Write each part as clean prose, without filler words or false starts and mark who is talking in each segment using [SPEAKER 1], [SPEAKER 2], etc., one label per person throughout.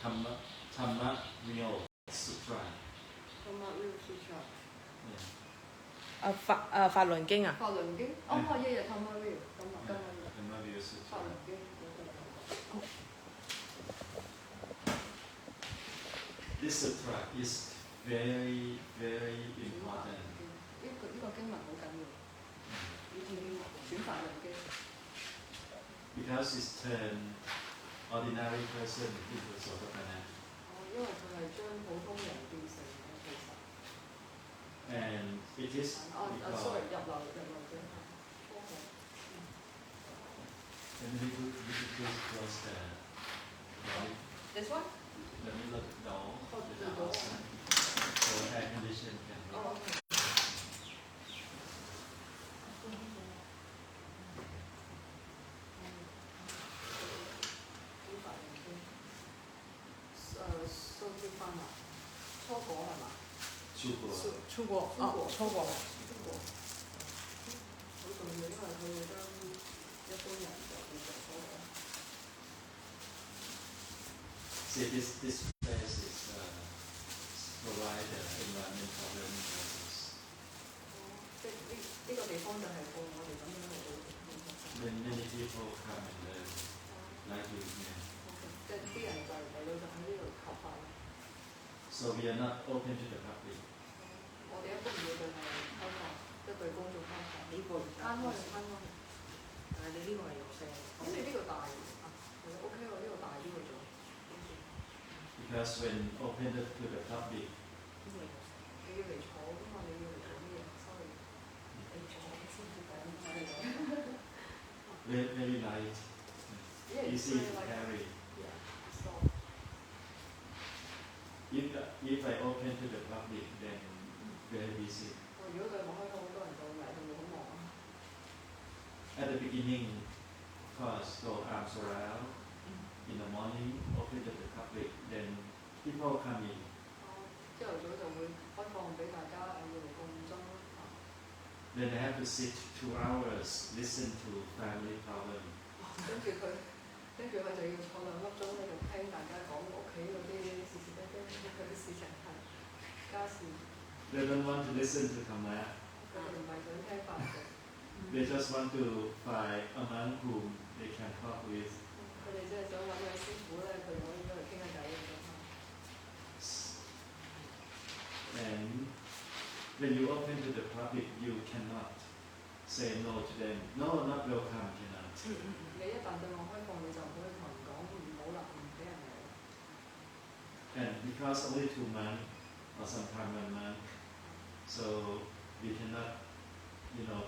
[SPEAKER 1] Dhamma Real Sutra.
[SPEAKER 2] Dhamma Real Sutra.
[SPEAKER 1] Yeah.
[SPEAKER 3] 法輪經啊？
[SPEAKER 2] 法輪經，Dhamma Real，
[SPEAKER 1] Dhamma Real Sutra.
[SPEAKER 2] 法輪經。
[SPEAKER 1] This sutra is very, very important.
[SPEAKER 2] 呢個經文好緊要，轉法輪經。
[SPEAKER 1] Because it's turned ordinary person into Sotapanna.
[SPEAKER 2] 因為佢係將普通人變成其實。
[SPEAKER 1] And it is because.
[SPEAKER 2] Sorry，入流者。
[SPEAKER 1] Let me please close the door.
[SPEAKER 2] This one?
[SPEAKER 1] Let me look the door.
[SPEAKER 2] The door.
[SPEAKER 1] So air condition can be.
[SPEAKER 2] Oh, okay. 收支翻啊，初果係嘛？
[SPEAKER 3] 出國，初果。
[SPEAKER 2] 好重要，因為佢會將一般人就變成初果。
[SPEAKER 1] See, this place is provide environmental learning process.
[SPEAKER 2] 即係呢個地方就係幫我哋咁樣嚟到。
[SPEAKER 1] Many people come and learn like you here.
[SPEAKER 2] 即係啲人就嚟到就喺呢度學法。
[SPEAKER 1] So we are not open to the public.
[SPEAKER 2] 我哋一般唔會對係開放，即係對公眾開放。呢個攤開。但係你呢個係肉聲，咁你呢個大啊？OK 喎，呢個大啲喎仲。
[SPEAKER 1] Because when open to the public.
[SPEAKER 2] 你要嚟坐㗎嘛？你要嚟做啲嘢 ，sorry。你坐先至講，我哋講。
[SPEAKER 1] Very light. Easy to carry. If I open to the public, then very busy.
[SPEAKER 2] 如果佢冇開放，好多人就嚟，佢會好忙啊。
[SPEAKER 1] At the beginning, of course, go arms around. In the morning, open to the public, then people come in.
[SPEAKER 2] 朝頭早就會開放俾大家要嚟共爭。
[SPEAKER 1] Then I have to sit 2 hours, listen to family problem.
[SPEAKER 2] 跟住佢就要坐2粒鐘喺度聽大家講屋企嗰啲事嗰啲事情係家事。
[SPEAKER 1] They don't want to listen to Dhamma.
[SPEAKER 2] 佢哋唔係想聽法嘅。
[SPEAKER 1] They just want to find a monk whom they can talk with.
[SPEAKER 2] 佢哋即係想揾位師傅咧，佢可以都嚟傾下偈咁。
[SPEAKER 1] And when you open to the public, you cannot say no to them. No, not welcome, cannot.
[SPEAKER 2] 你一旦對我開放，你就唔可以同人講唔好啦，唔俾人嚟。
[SPEAKER 1] And because only 2 months or sometimes 1 month, so we cannot,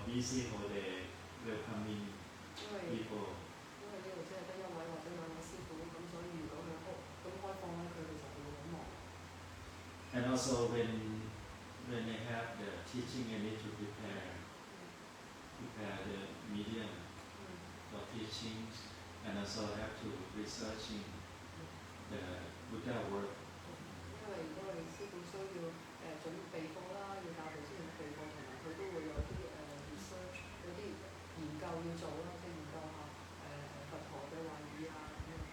[SPEAKER 1] busy whole day welcoming people.
[SPEAKER 2] 因為呢度只係得1位或者2位師傅，咁所以如果佢開放咧，佢哋就會好忙。
[SPEAKER 1] And also when I have the teaching, I need to prepare the medium for teaching, and also have to researching the Buddha work.
[SPEAKER 2] 因為如果我哋師傅需要準備課啦，要教導師準備課，同埋佢都會有啲research 有啲研究要做啦，即係研究下佛陀嘅話語啊咁樣。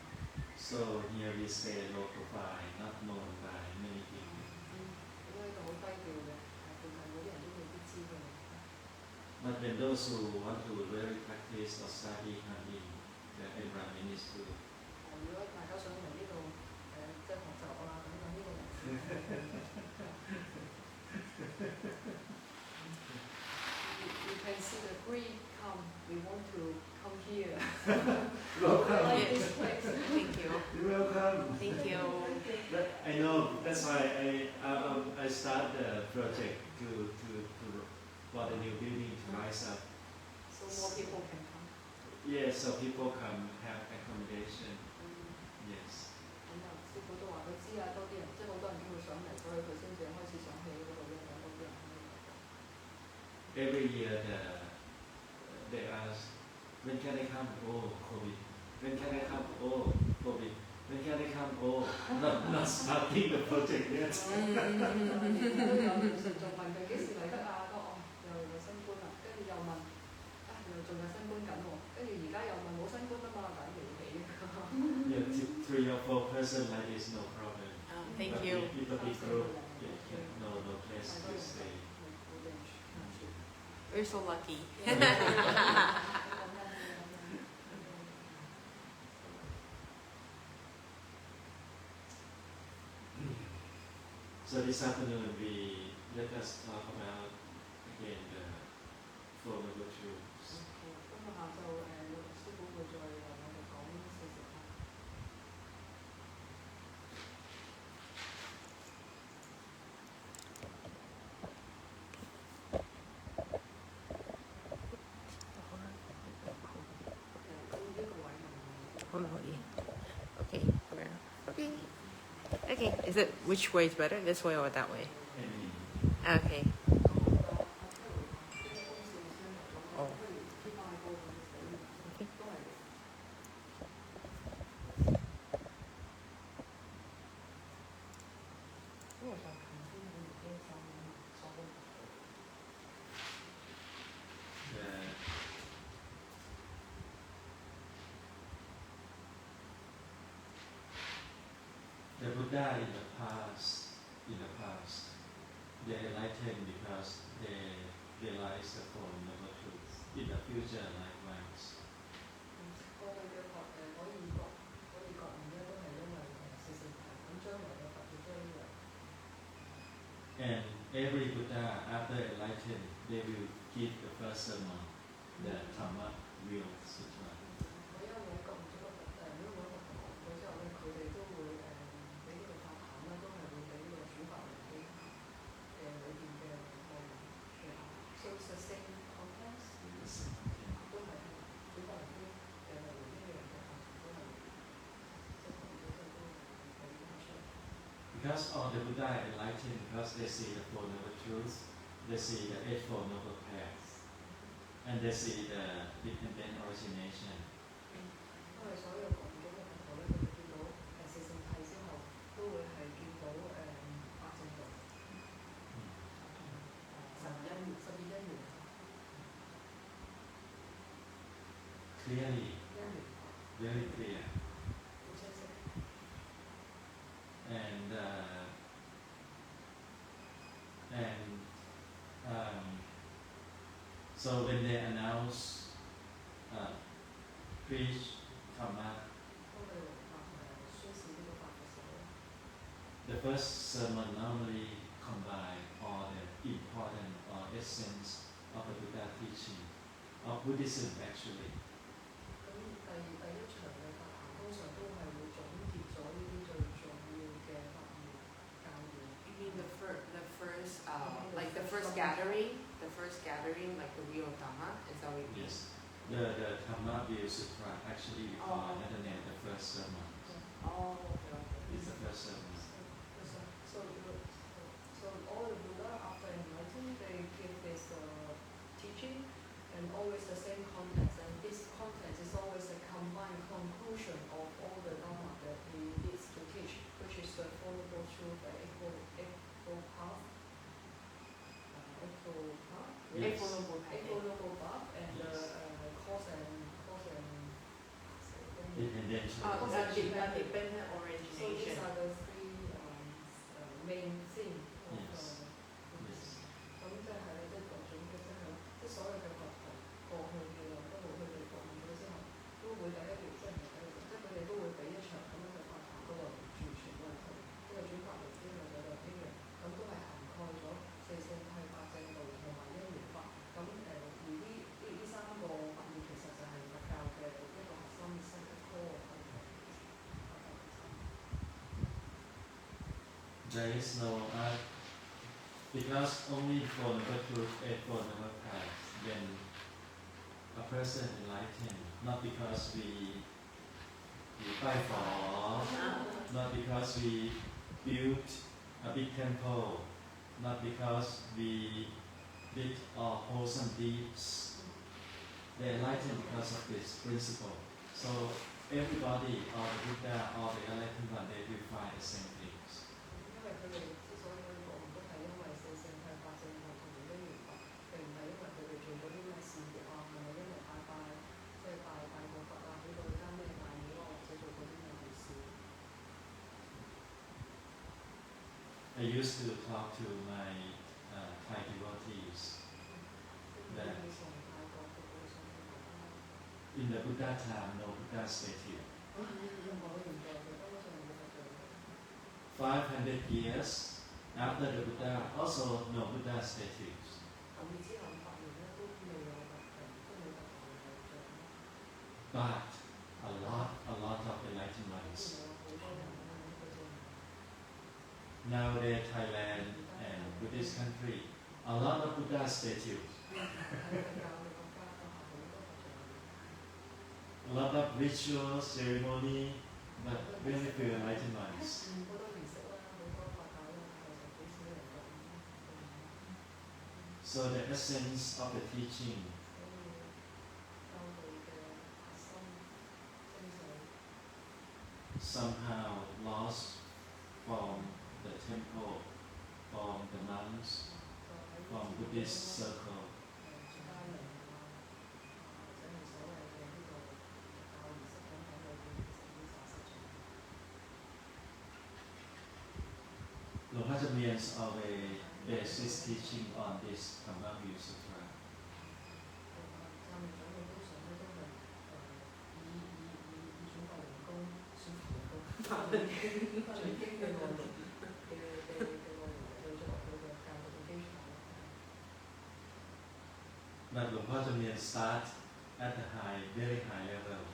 [SPEAKER 1] So here we say low profile, not known by many people.
[SPEAKER 2] 咁呢度好低調嘅，附近嗰啲人都未必知佢。
[SPEAKER 1] But when those who want to really practice or study come in, the environment is good.
[SPEAKER 2] 如果大家想嚟呢度即係學習啊等等呢個。You can see the greed come. We want to come here.
[SPEAKER 1] Welcome.
[SPEAKER 2] Like this place.
[SPEAKER 3] Thank you.
[SPEAKER 1] You're welcome.
[SPEAKER 3] Thank you.
[SPEAKER 1] I know. That's why I start the project to for the new building to rise up.
[SPEAKER 2] So more people can come.
[SPEAKER 1] Yes, so people can have accommodation. Yes.
[SPEAKER 2] 咁啊，師傅都話佢知啊，多啲人即係好多人都會想嚟，所以佢先至開始想起嗰度咧，等多啲人。
[SPEAKER 1] Every year they ask, when can I come? Oh, COVID. When can I come? Oh, COVID. When can I come? Oh, not starting the project yet.
[SPEAKER 2] 都有仲問佢幾時嚟得啊？都又新冠啦，跟住又問啊，又仲有新冠緊喎，跟住而家又問冇新冠啊嘛，緊嚟起。
[SPEAKER 1] Yeah, 3 or 4 person like this, no problem.
[SPEAKER 3] Thank
[SPEAKER 1] But
[SPEAKER 3] you.
[SPEAKER 1] If a big group, no place to stay.
[SPEAKER 3] We're so lucky.
[SPEAKER 1] So this afternoon let us talk about again the Four Noble Truths.
[SPEAKER 3] Okay. Okay. Is it which way is better? This way or that way? Okay. Oh.
[SPEAKER 1] The Buddha in the past, they enlightened because they realized the Four Noble Truths. In the future, likewise. And every Buddha, after enlightened, they will give the first sermon, the Dhamma Sutra. Because all the Buddha enlightened, because they see the Four Noble Truths, they see the Eightfold Noble Paths, and they see the dependent origination. Clearly, very clear. So when they announce, preach Dhamma, the first sermon normally combine all the important or essence of the Buddha teaching, of Buddhism actually.
[SPEAKER 3] You mean the first gathering, like the real Dhamma, is that what you mean?
[SPEAKER 1] Yes. The Dhamma Sutra actually called another name, the first sermon.
[SPEAKER 3] Oh, okay.
[SPEAKER 1] It's the first sermon.
[SPEAKER 2] So all the Buddha after enlightenment, they give this teaching, and always the same context. And this context is always a combined conclusion of all the Dhamma that he needs to teach, which is the Four Noble Truths, the Eightfold Path. Eightfold Noble Path, and the cause and
[SPEAKER 3] dependent origination.
[SPEAKER 2] So these are the 3 main themes of Buddhism. 咁即係呢個總結之後，即係所有嘅佛陀過去嘅來都會佢哋講咗之後，都會第一條即係佢哋都會俾一場咁樣嘅法壇嗰度完全為佢即係轉法輪之類嘅呢樣，咁都係涵蓋咗四聖諦八正道同埋因緣法。咁而呢3個法義其實就係佛教嘅一個核心性嘅 core。There
[SPEAKER 1] is no because only Four Noble Truths, Eightfold Noble Paths, then a person enlightened, not because we fight for, not because we built a big temple, not because we did wholesome deeds. They enlightened because of this principle. So everybody, all the Buddha, all the enlightened one, they will find the same things.
[SPEAKER 2] 因為佢哋之所以可以講，都係因為四聖諦八正道同埋因緣法，並唔係因為佢哋做咗啲咩事業啊，唔係因為拜個佛啊，起到間咩大廟啊，或者做
[SPEAKER 1] I used to talk to my Thai devotees that in the Buddha time, no Buddha statue. 500 years after the Buddha, also no Buddha statues. But a lot of enlightened ones. Nowadays, Thailand and Buddhist country, a lot of Buddha statues. A lot of rituals, ceremony, but very few enlightened ones. So the essence of the teaching somehow lost from the temple, from the monks, from Buddhist circle. Lord Hajamian's always basis teaching on this Dhamma Sutra. But Lord Hajamian start at the very high level,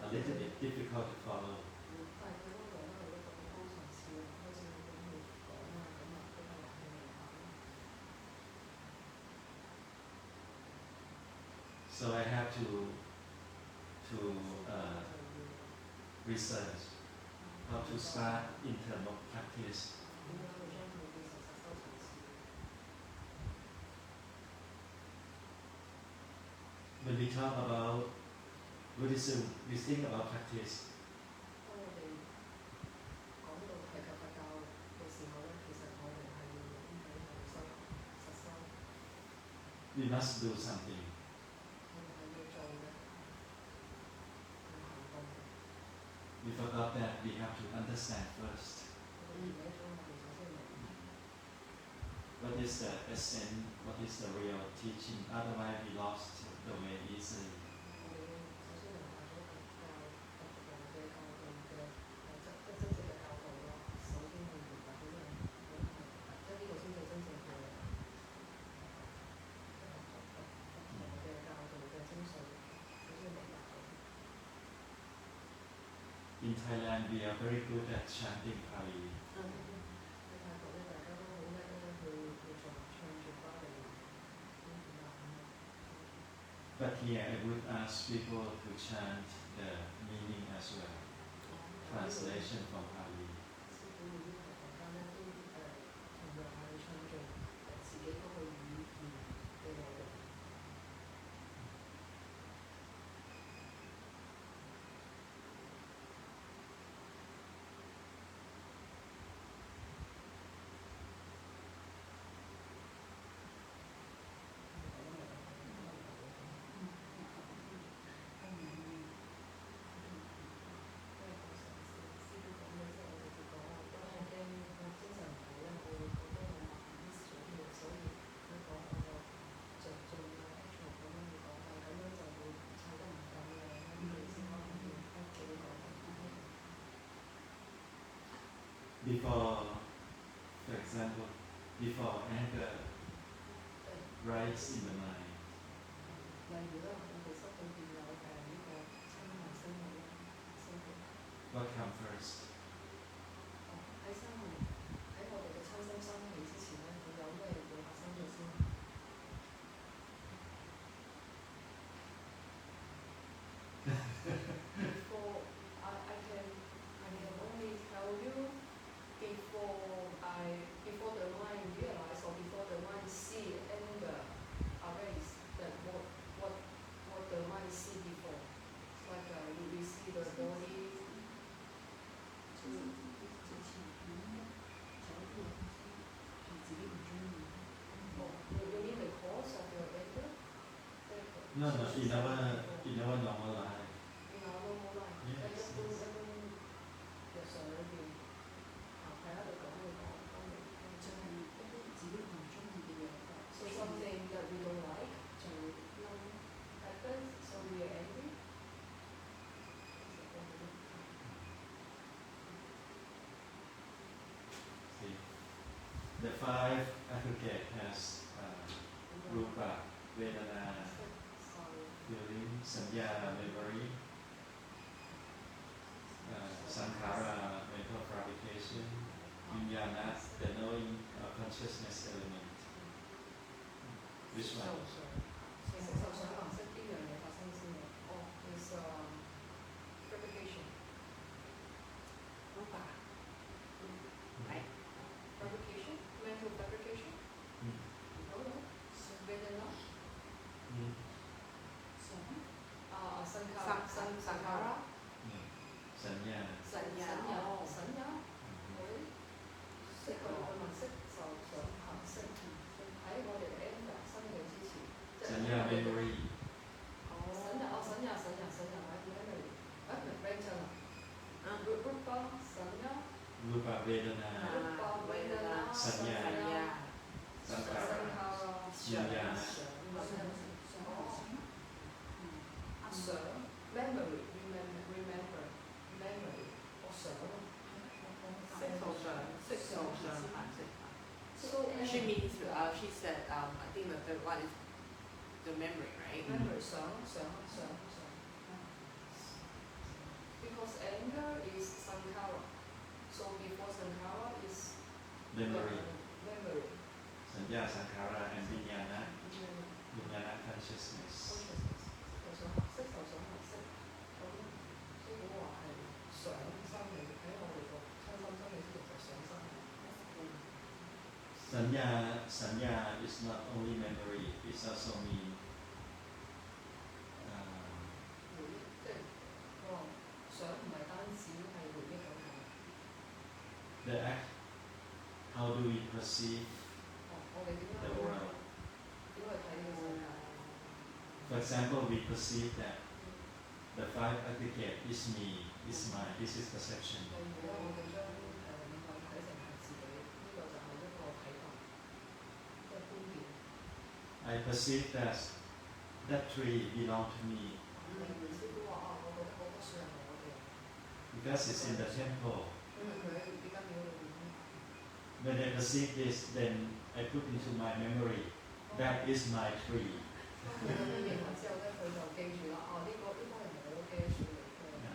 [SPEAKER 1] a little bit difficult to follow. So I have to research how to start in terms of practice. When we talk about Buddhism, we think about practice. We must do something. We forgot that we have to understand first. What is the essence, what is the real teaching, otherwise we lost the way easily. In Thailand, we are very good at chanting Pali. But here I would ask people to chant the meaning as well. Translation from Pali. Before, for example, before anger rise in the mind, what comes first?
[SPEAKER 2] Before the mind realize or before the mind see anger arise, that what the mind see before. It's like we see the body. Oh, you mean the cause of your anger?
[SPEAKER 1] No, in our normal life.
[SPEAKER 2] In our normal life.
[SPEAKER 1] The five aggregate has rupa, vedana, feeling, sanya, memory, sankhara, mental fabrication, vijnana, the knowing consciousness element. Which one?
[SPEAKER 2] 色受想行識邊樣嘢發生先嘅？哦，is fabrication。Rupa.
[SPEAKER 3] Right?
[SPEAKER 2] Fabrication, mental fabrication. Oh no, Vedana. Sankhara.
[SPEAKER 1] Sanya.
[SPEAKER 3] Sanya.
[SPEAKER 2] Sanya. 識佢問識受想行識喺我哋 enter 生起之前。
[SPEAKER 1] Sanya memory.
[SPEAKER 2] Sanya memory. Vedana. Rupa, Sanya.
[SPEAKER 1] Rupa vedana. Sanya. Sankhara. Vijnana.
[SPEAKER 2] Memory, remember, memory, or
[SPEAKER 3] She means, she said, I think the third one is the memory, right?
[SPEAKER 2] Memory, because anger is sankhara. So before sankhara is
[SPEAKER 1] Memory.
[SPEAKER 2] Memory.
[SPEAKER 1] Sanya, sankhara, and vijnana. Vijnana consciousness.
[SPEAKER 2] 識受想行識，咁師傅話係想生起喺我哋個親心生起之前就想生起。
[SPEAKER 1] Sanya is not only memory, it also means
[SPEAKER 2] 回憶，即係我話想唔係單止係回憶咁樣。
[SPEAKER 1] the act. How do we perceive
[SPEAKER 2] 我哋點樣
[SPEAKER 1] the world?
[SPEAKER 2] 點去睇呢個世界？
[SPEAKER 1] For example, we perceive that the five aggregate is me, is mine. This is perception.
[SPEAKER 2] 例如咧，我哋將五蘊睇成係自己，呢個就係一個睇法，即係觀點。
[SPEAKER 1] I perceive that that tree belong to me
[SPEAKER 2] 例如師傅話我覺得嗰棵樹係我嘅，
[SPEAKER 1] because it's in the temple.
[SPEAKER 2] 因為佢喺呢間廟裏面。
[SPEAKER 1] When I perceive this, then I put into my memory that is my tree.
[SPEAKER 2] 當佢咁樣認為之後咧，佢就記住啦。呢棵係我嘅樹嚟嘅。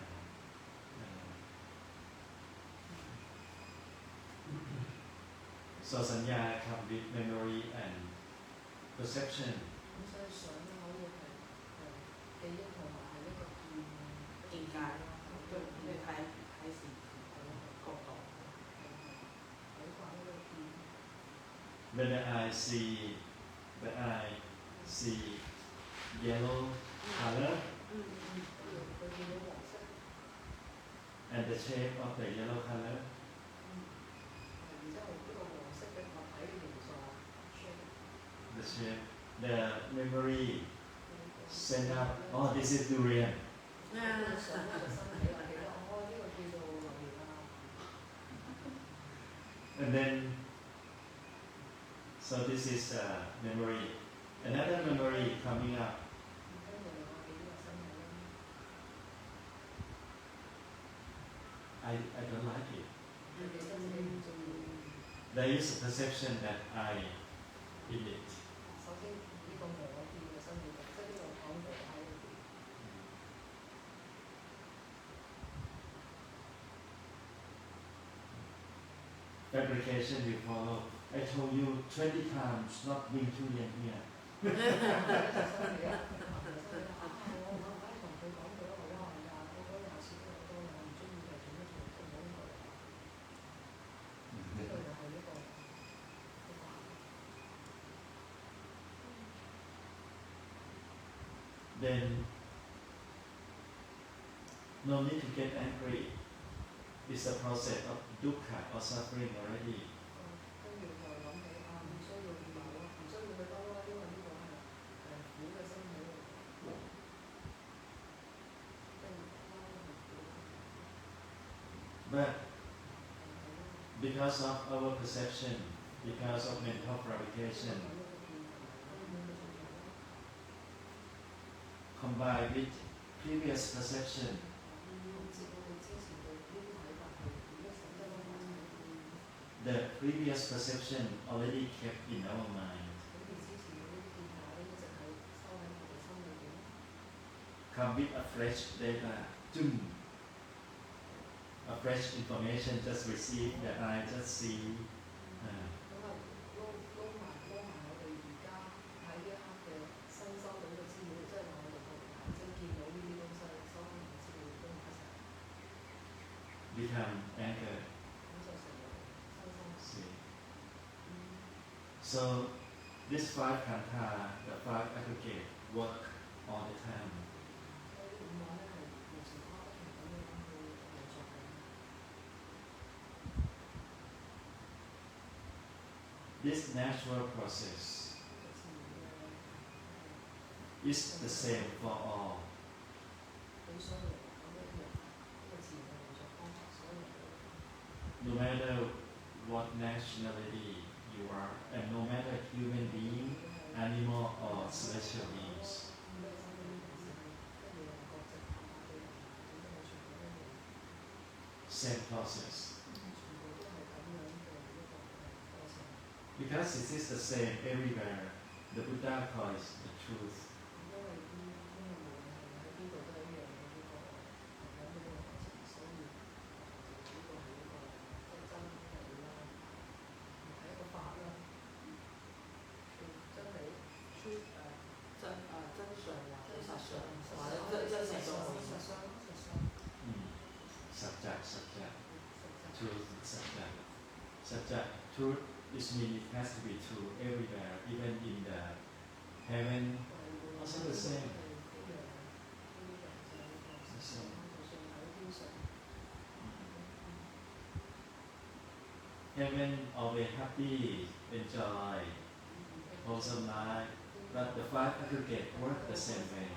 [SPEAKER 1] So sanya come with memory and perception.
[SPEAKER 2] 咁所以想咧可以係記憶同埋係一個見解咯，對你睇事係一個角度，睇法呢個見。
[SPEAKER 1] When the eye see yellow color and the shape of the yellow color, the shape, the memory send up, oh, this is durian. And then, so this is memory. Another memory coming up. I don't like it. There is a perception that I in it. Fabrication will follow. I told you 20 times not bring durian here. Then no need to get angry. It's a process of dukkha or suffering already. But because of our perception, because of mental fabrication, combined with previous perception, the previous perception already kept in our mind.
[SPEAKER 2] 咁而之前嗰啲見下咧，一直係收喺我哋心裏邊。
[SPEAKER 1] Come with a fresh data, zoom. A fresh information just received that I just see.
[SPEAKER 2] 咁啊，撈埋我哋而家喺呢一刻嘅新收到嘅資料，即係話我哋個眼睛見到呢啲東西，收翻嚟嘅資料都埋一齊。
[SPEAKER 1] Become anchored.
[SPEAKER 2] 咁就成為新心。
[SPEAKER 1] See. So this five kantha, the five aggregate, work all the time.
[SPEAKER 2] 所以五眼咧係無時刻不停咁樣去運作緊。
[SPEAKER 1] This natural process is the same for all.
[SPEAKER 2] 對所有人講一樣，呢個自然嘅運作方法，所有人都。
[SPEAKER 1] No matter what nationality you are, and no matter human being, animal or celestial beings. Same process. Because it is the same everywhere, the Buddha calls the truth. Satya. Truth, satya. Satya, truth, which means it has to be true everywhere, even in the heaven, also the same. The same. Heaven always happy, enjoy, wholesome life, but the five aggregate work the same way.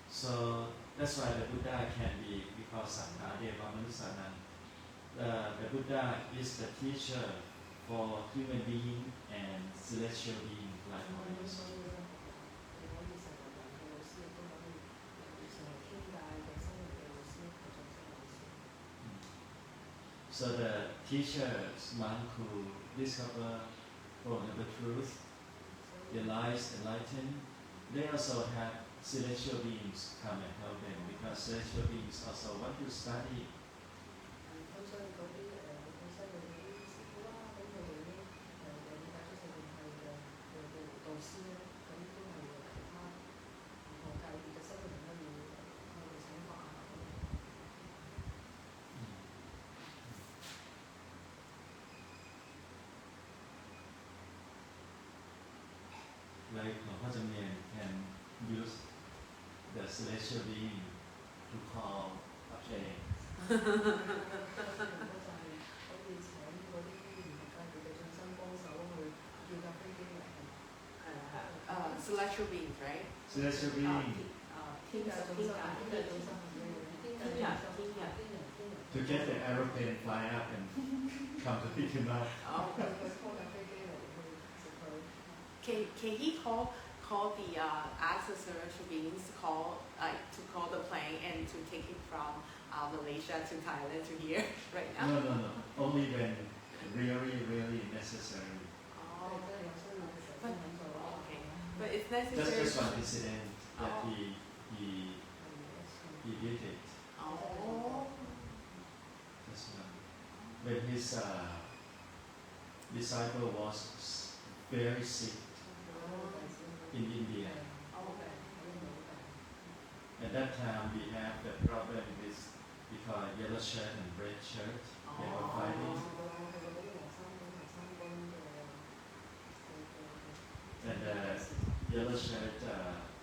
[SPEAKER 1] So that's why the Buddha can be, because Sattva Deva Manusanan, the Buddha is the teacher for human being and celestial being likewise. So the teachers, monk who discover the truth, their lives enlightened, they also have celestial beings come and help them, because celestial beings also want to study. Like Hajamien can use the celestial being to call a plane.
[SPEAKER 3] Celestial beings, right?
[SPEAKER 1] Celestial being. To get the aeroplane fly up and come to pick him up.
[SPEAKER 3] Can he call the ask the celestial beings to call the plane and to take it from Malaysia to Thailand to here right now?
[SPEAKER 1] No. Only when really necessary.
[SPEAKER 3] Oh. But it's necessary.
[SPEAKER 1] Just one incident that he did it.
[SPEAKER 3] Oh.
[SPEAKER 1] Just one. When his disciple was very sick in India. At that time we have the problem with because yellow shirt and red shirt. They were fighting. And the yellow shirt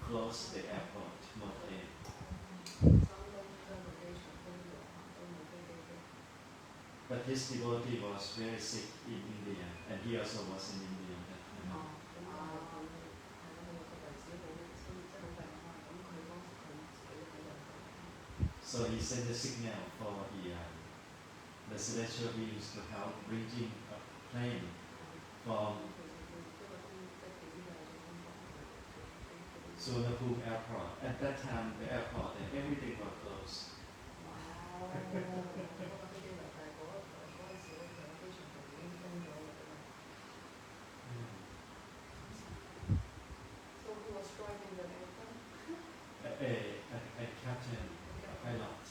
[SPEAKER 1] closed the airport mostly. But his devotee was very sick in India, and he also was in India at that time. So he sent a signal for the celestial beings to help bringing a plane from Suvarnabhumi Airport. At that time, the airport and everything was closed.
[SPEAKER 2] 嗰個飛機嚟，但係嗰陣時咧，其實機場就已經封咗啦㗎嘛。So who was driving the airplane?
[SPEAKER 1] A captain, a pilot.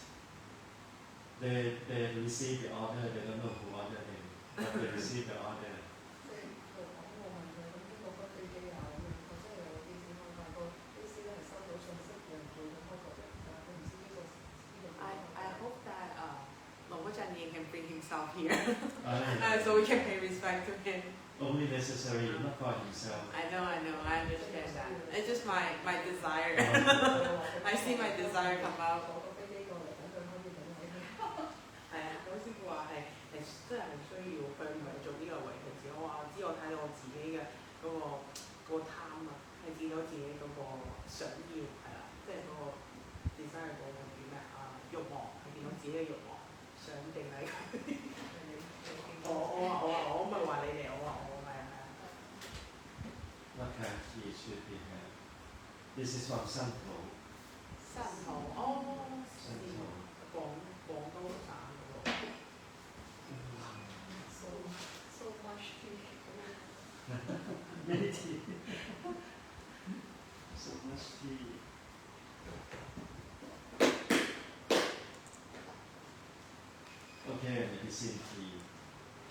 [SPEAKER 1] They received the order. They don't know who ordered them, but they received the order.
[SPEAKER 2] 即係佢講我問佢咁邊個開飛機啊咁樣，我真係有個機師開，但係個機師咧係收到信息，有人叫佢開個人，但係佢唔知呢個。
[SPEAKER 3] I hope that Lord Chanyi can bring himself here,
[SPEAKER 1] Yeah.
[SPEAKER 3] so we can pay respect to him.
[SPEAKER 1] Only necessary, not for himself.
[SPEAKER 3] I know, I understand that. It's just my desire. I see my desire come out.
[SPEAKER 2] 坐個飛機過嚟，等佢可以等我。
[SPEAKER 3] 係啊，嗰師傅話係真係需要佢唔係做呢個為其次，我知我睇到我自己嘅嗰個貪啊，係見到自己嗰個想要係啦，即係嗰個 desire 嗰個叫咩啊慾望，係見到自己嘅慾望，想定係我唔係話你哋，我話我係啊。
[SPEAKER 1] What kind of tea should we have? This is from Santo.
[SPEAKER 3] 汕頭廣東省嗰個。
[SPEAKER 2] So much tea.
[SPEAKER 1] Many tea. So much tea. Okay, medicine tea.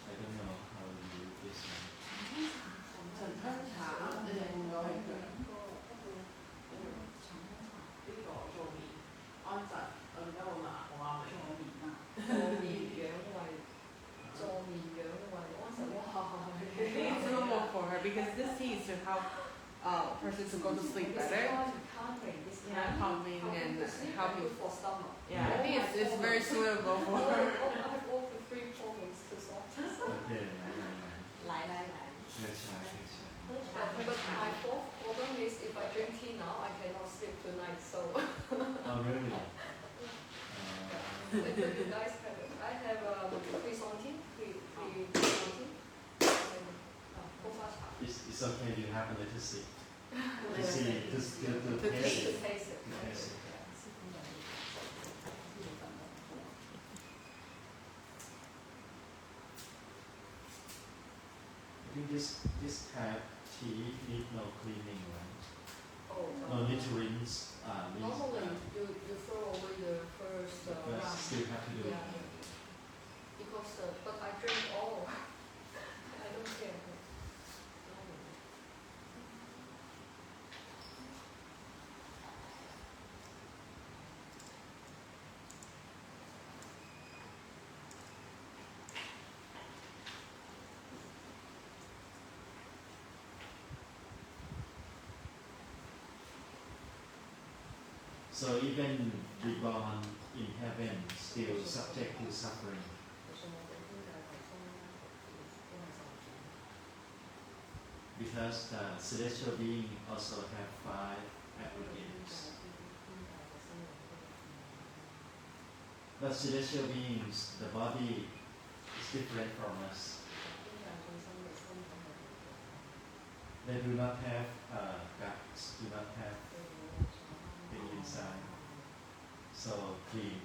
[SPEAKER 1] I don't know how you use this one.
[SPEAKER 3] 陳香茶應該係佢呢個做面安神，我而家好難我啱嚟做面啊。
[SPEAKER 2] 助眠養胃，助眠養胃，安神哇！
[SPEAKER 3] It's normal for her because this tea is to help person to go to sleep better. Yeah, calming and helping.
[SPEAKER 2] For stomach.
[SPEAKER 3] Yeah, I think it's very suitable for her.
[SPEAKER 2] I have all the three problems to solve.
[SPEAKER 1] Okay,
[SPEAKER 3] 來。
[SPEAKER 2] But my fourth problem is if I drink tea now, I cannot sleep tonight. So.
[SPEAKER 1] Oh, really?
[SPEAKER 2] But you guys have it. I have croissant tea, croissant tea, and
[SPEAKER 1] It's okay. You have a little sip. To see, to taste it.
[SPEAKER 2] taste it.
[SPEAKER 1] To taste it. I think this type tea need no cleaning, right?
[SPEAKER 2] Oh,
[SPEAKER 1] No need to rinse.
[SPEAKER 2] normally you throw away the first
[SPEAKER 1] But
[SPEAKER 2] round.
[SPEAKER 1] still have to do it.
[SPEAKER 2] Yeah. Because but I drink all. I don't care.
[SPEAKER 1] So even reborn in heaven still subject to suffering. Because the celestial being also have 5 aggregates. But celestial beings, the body is different from us. They do not have guts, do not have the inside. So clean.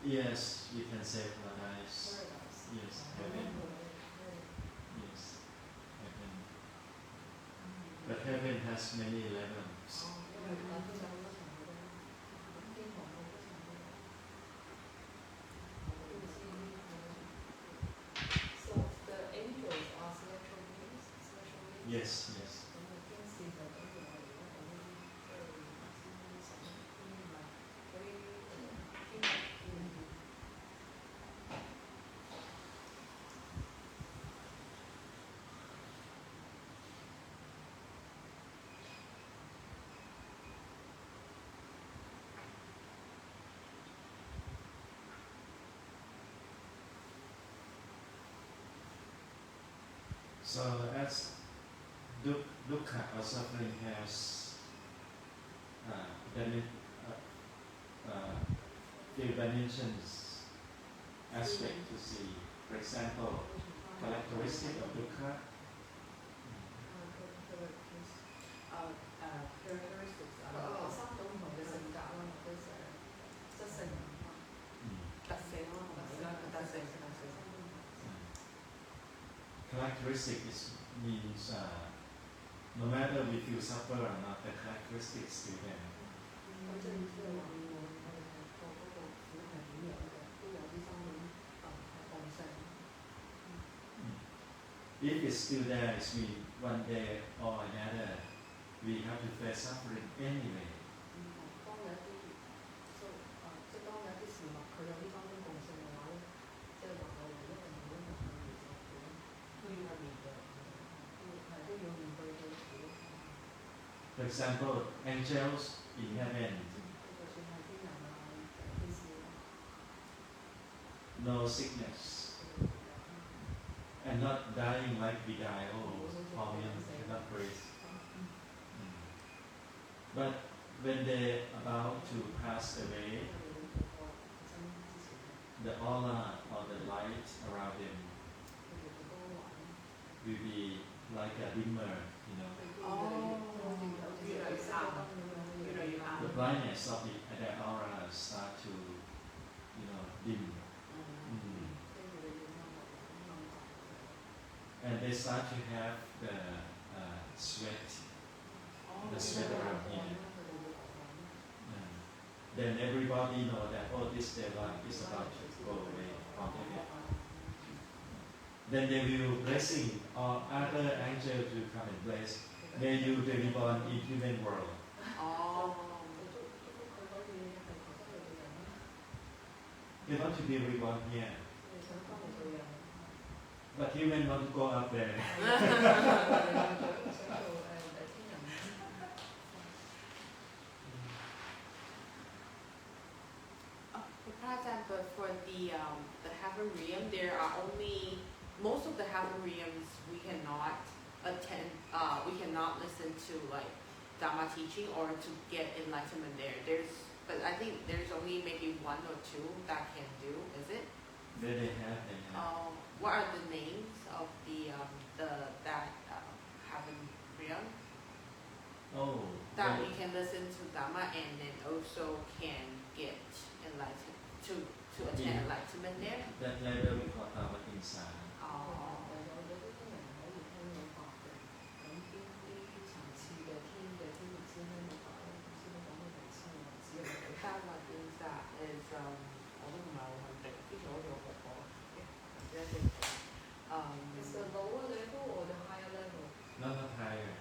[SPEAKER 1] Yes, you can say paradise. Yes, heaven. Yes, heaven. But heaven has many levels.
[SPEAKER 2] So the angels are celestial beings?
[SPEAKER 1] Yes, yes. So as dukkha or suffering has few dimensions aspect to see. For example, characteristic of dukkha.
[SPEAKER 3] Characteristics
[SPEAKER 2] 三種唔同嘅性格啦，或者質性。
[SPEAKER 3] 特性咯，同埋而家特性。
[SPEAKER 1] Characteristic means no matter we feel suffer or not, the characteristic is still there.
[SPEAKER 2] 咁即係意思係話，無論我哋係個嗰個苦係點樣嘅，都有啲生命共性。
[SPEAKER 1] If it's still there, it means one day or another we have to face suffering anyway.
[SPEAKER 2] 當有一啲即係當有一啲事物佢有呢種共性嘅話咧，即係話我哋一定要面對苦，都要面對，都要面對佢苦。
[SPEAKER 1] For example, angels in heaven,
[SPEAKER 2] 就算係天人啊、天使啊，
[SPEAKER 1] no sickness, and not dying like we die. Oh, Pauline cannot breathe. But when they about to pass away, the aura or the light around them will be like a dimmer, you know. The brightness of the aura start to, you know, dim. And they start to have the sweat around here. Then everybody know that, oh, this their life is about to go away altogether. Then they will blessing or other angels will come and bless. May you be reborn in human world. They want to be reborn here. But human want to go up there.
[SPEAKER 3] พระอาจารย์ but for the heaven realm, there are only most of the heaven realms we cannot attend. We cannot listen to like Dhamma teaching or to get enlightenment there. But I think there's only maybe one or two that can do. Is it?
[SPEAKER 1] They have.
[SPEAKER 3] What are the names of that heaven realm?
[SPEAKER 1] Oh.
[SPEAKER 3] That we can listen to Dhamma and then also can get enlightened to attend enlightenment there.
[SPEAKER 1] That level we call Dhamma inside. Dhamma inside is 我都唔係好肯定，之前好似有學過。
[SPEAKER 2] Is the lower level or the higher level?
[SPEAKER 1] Not higher.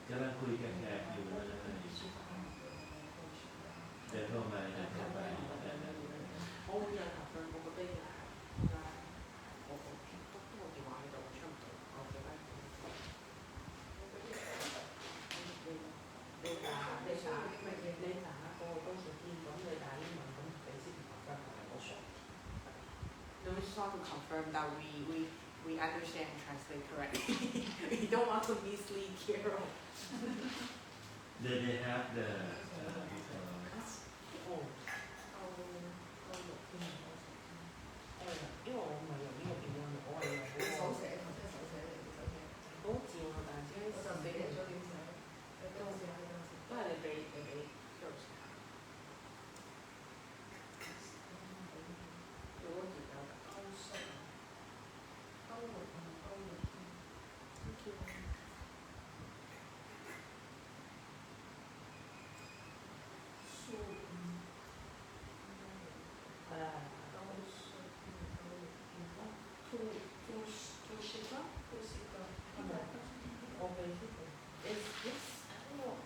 [SPEAKER 1] กำลังคุยกันแขกอยู่เลยเดี๋ยวโทรมา
[SPEAKER 3] 我會有合作，我覺得我電話喺度，我出唔到，我記得。你打個高數天，咁你打英文，咁你先唔合格係咪我傻？No, we just want to confirm that we understand and translate correctly. We don't want to mislead Carol.
[SPEAKER 1] They have the
[SPEAKER 3] 因為我唔係用呢個電話，我係用
[SPEAKER 2] 手寫，頭先手寫嚟嘅手寫。
[SPEAKER 3] 好似我但係只係
[SPEAKER 2] 我就唔俾你咗點寫，
[SPEAKER 3] 都係你俾 Carol 試下。有個字有㗎。歐式。歐陸同歐陸添。Thank you.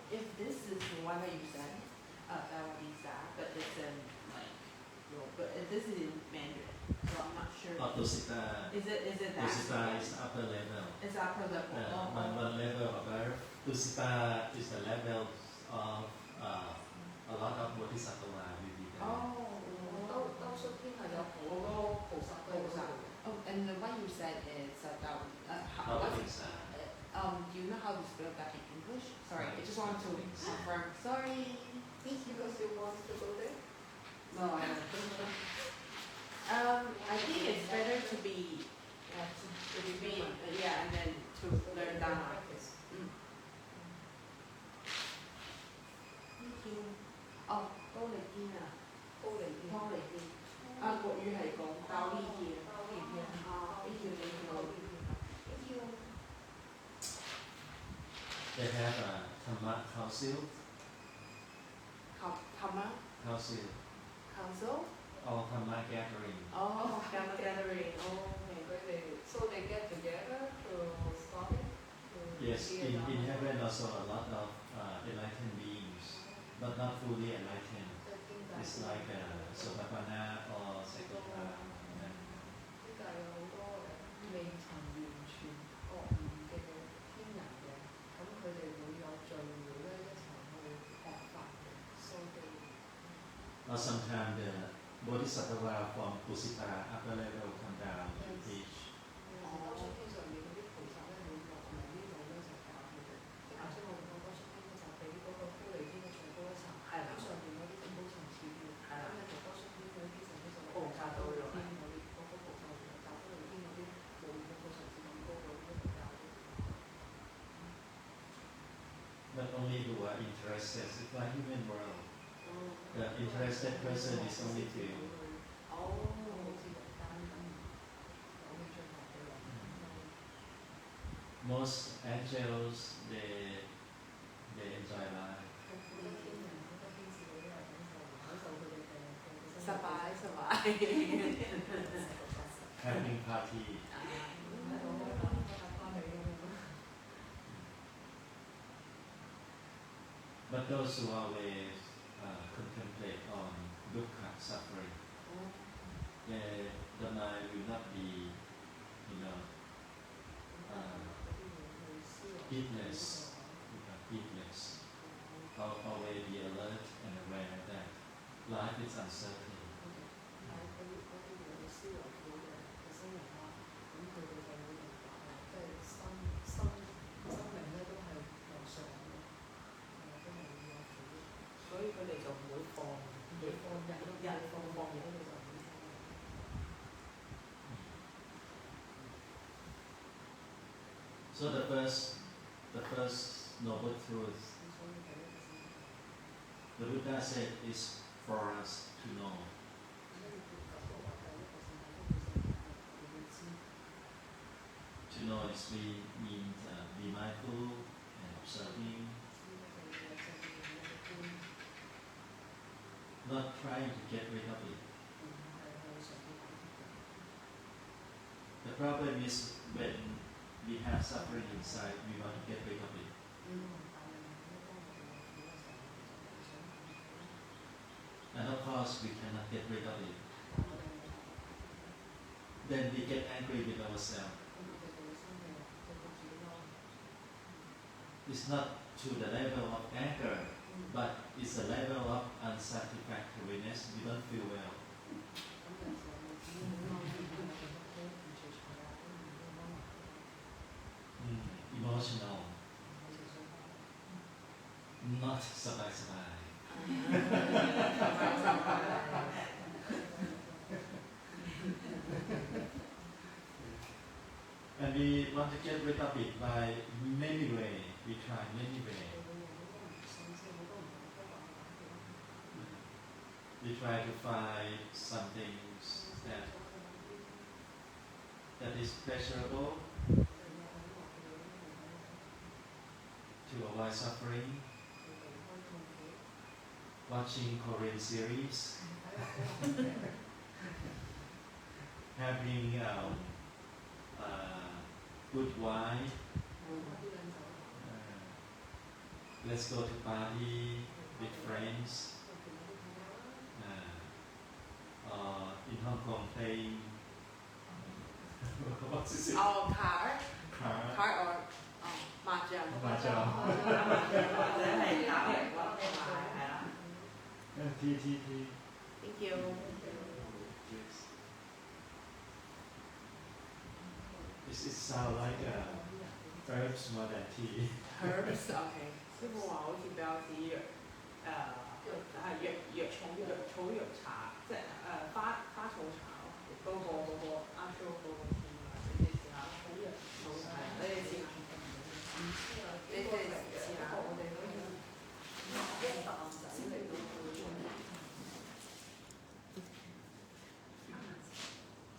[SPEAKER 3] ，If this is the one that you said, that would be Zach, but it's in like, but this is in Mandarin, so I'm not sure.
[SPEAKER 1] Tusita.
[SPEAKER 3] Is it that?
[SPEAKER 1] Tusita is upper level.
[SPEAKER 3] It's upper level.
[SPEAKER 1] One level above. Tusita is the level of a lot of bodhisattva will be there.
[SPEAKER 2] 兜率天係有好多菩薩都喺嗰度。
[SPEAKER 3] Oh, and the one you said is about
[SPEAKER 1] Not
[SPEAKER 3] what
[SPEAKER 1] the
[SPEAKER 3] is
[SPEAKER 1] visa.
[SPEAKER 3] do you know how to spell that in English? Sorry, I just want to confirm. Sorry.
[SPEAKER 2] Because you want to go there?
[SPEAKER 3] No, I don't. I think it's better to be and then to learn Dhamma. Thank you. 哦，高麗天啊，
[SPEAKER 2] 高麗天。
[SPEAKER 3] 高麗天。啊，國語係講高麗天。
[SPEAKER 2] 高麗天。
[SPEAKER 3] 啊，thank you, thank you. Thank you.
[SPEAKER 1] They have a Dhamma council.
[SPEAKER 3] Dhamma
[SPEAKER 1] Council.
[SPEAKER 3] council?
[SPEAKER 1] Or Dhamma gathering.
[SPEAKER 3] Oh, Dhamma gathering. Oh, okay.
[SPEAKER 2] So they get together to study.
[SPEAKER 1] Yes, in heaven also a lot of enlightened beings, but not fully enlightened. It's like Sotapanna or Sekota.
[SPEAKER 2] 呢界有好多未曾完全覺悟嘅天人嘅，咁佢哋會有聚會咧一齊去學法嘅，所以
[SPEAKER 1] Or sometimes the bodhisattva from Kusita upper level come down to teach.
[SPEAKER 2] 兜率天上面嗰啲菩薩咧會落嚟呢度咧就教佢哋，即係頭先我哋講兜率天咧就比嗰個高麗天嘅最高一層，咁上邊嗰啲就高層次啲，咁咧就兜率天嗰啲層咧就菩薩道天嗰啲，嗰個菩薩道教高麗天嗰啲冇嗰個層次咁高嗰啲就教啲。
[SPEAKER 1] But only who are interested. It's like human world. The interested person is only few. Most angels they enjoy life.
[SPEAKER 3] สบาย
[SPEAKER 1] Having party. But those who always contemplate on dukkha suffering, the mind will not be, heedless. Always be alert and aware that life is uncertain. So the first noble truth the Buddha said is for us to know. To know is means be mindful and observing, not trying to get rid of it. The problem is when we have suffering inside, we want to get rid of it. And of course, we cannot get rid of it. Then we get angry with ourselves. It's not to the level of anger, but it's a level of unsatisfactoriness. We don't feel well. Emotional. Not sabai. And we want to get rid of it by many ways. We try many ways. We try to find something that is pleasurable to avoid suffering. Watching Korean series, having good wine, let's go to party with friends, in Hong Kong playing, what's it?
[SPEAKER 3] Oh, car or mahjong.
[SPEAKER 1] tea.
[SPEAKER 3] Thank you.
[SPEAKER 1] Yes. This is sound like herbs more than tea.
[SPEAKER 3] Herbs OK， 師傅話好似比較似草藥茶，即係花草茶咯，嗰個 actual 嗰個 tea 啊，你哋試下草藥茶，你哋試下，你哋試下，我哋可以一啖仔嚟到去沖。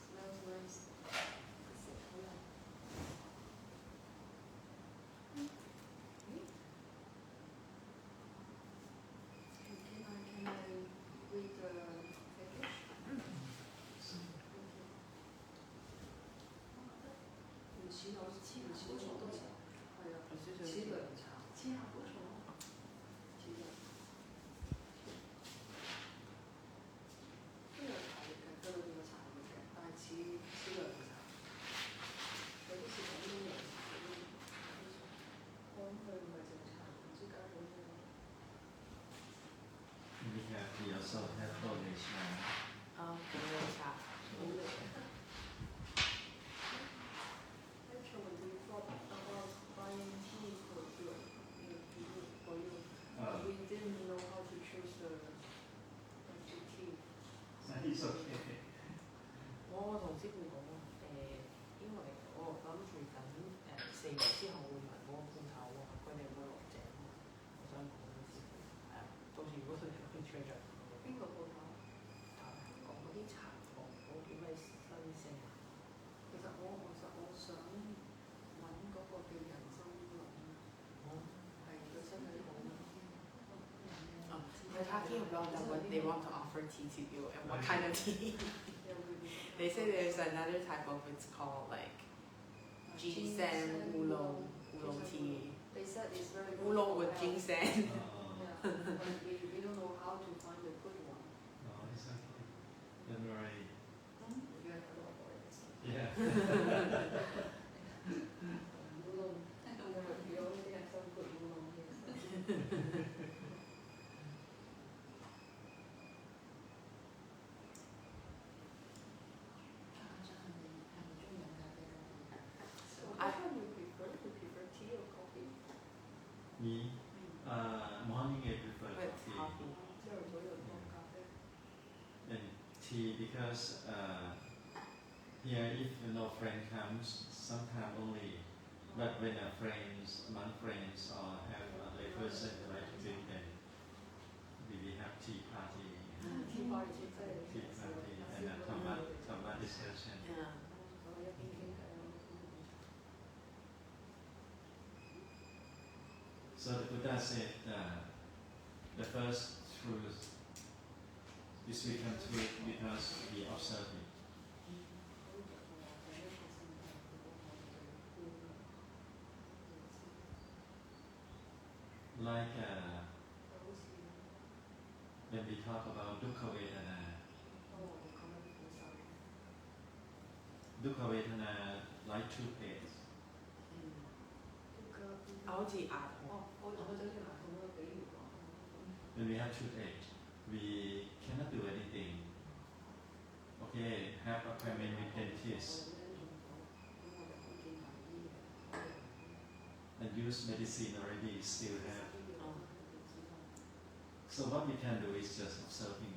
[SPEAKER 3] Smells nice.
[SPEAKER 2] Can I read the package? 唔似我黐唔似我都似，係啊，似涼茶，似下不錯，似涼。都有茶葉嘅，佢裏邊有茶葉嘅，但係似涼茶，有啲似廣東涼茶嗰啲。我諗佢唔係淨茶，唔知加咗咩。
[SPEAKER 1] We also have holy cha.
[SPEAKER 3] 啊，普洱茶。
[SPEAKER 2] Actually, we thought about buying tea for you. We didn't know how to choose the tea.
[SPEAKER 1] It's okay.
[SPEAKER 3] 我同師傅講因為我諗住等4月之後會問嗰個鋪頭喎，佢哋會落井喎，我想講師傅係啊，到時如果佢哋有興趣就邊個鋪頭？香港嗰啲茶房嗰叫咩新星啊？
[SPEAKER 2] 其實我想揾嗰個叫人參輪，係佢真係好。
[SPEAKER 3] They're talking about that what they want to offer tea to you and what kind of tea. They say there's another type of it's called like ginseng oolong tea.
[SPEAKER 2] They said it's very good.
[SPEAKER 3] Oolong with ginseng.
[SPEAKER 2] Yeah, but we don't know how to find the good one.
[SPEAKER 1] No, it's okay. Don't worry.
[SPEAKER 2] You have a lot of it.
[SPEAKER 1] Yeah.
[SPEAKER 2] Oolong. We already have some good oolong here. Which one you prefer? You prefer tea or coffee?
[SPEAKER 1] Me, morning I prefer
[SPEAKER 3] With
[SPEAKER 1] coffee.
[SPEAKER 3] coffee.
[SPEAKER 2] 朝頭早有湯咖啡。
[SPEAKER 1] And tea because here if no friend comes, sometimes only. But when among friends or have a lay person who like to drink, then we have tea party.
[SPEAKER 2] Tea party 即係
[SPEAKER 1] Tea party and a Dhamma discussion.
[SPEAKER 3] Yeah.
[SPEAKER 2] 我一邊傾偈咯。
[SPEAKER 1] So the Buddha said the first truth is we come to it because we observe it. Like when we talk about dukkha vedana, like toothache.
[SPEAKER 3] 好似牙痛。
[SPEAKER 2] 我就好似牙痛嗰個比喻講。
[SPEAKER 1] When we have toothache, we cannot do anything. Okay, have appointment with dentist and use medicine already, still have. So what we can do is just observing.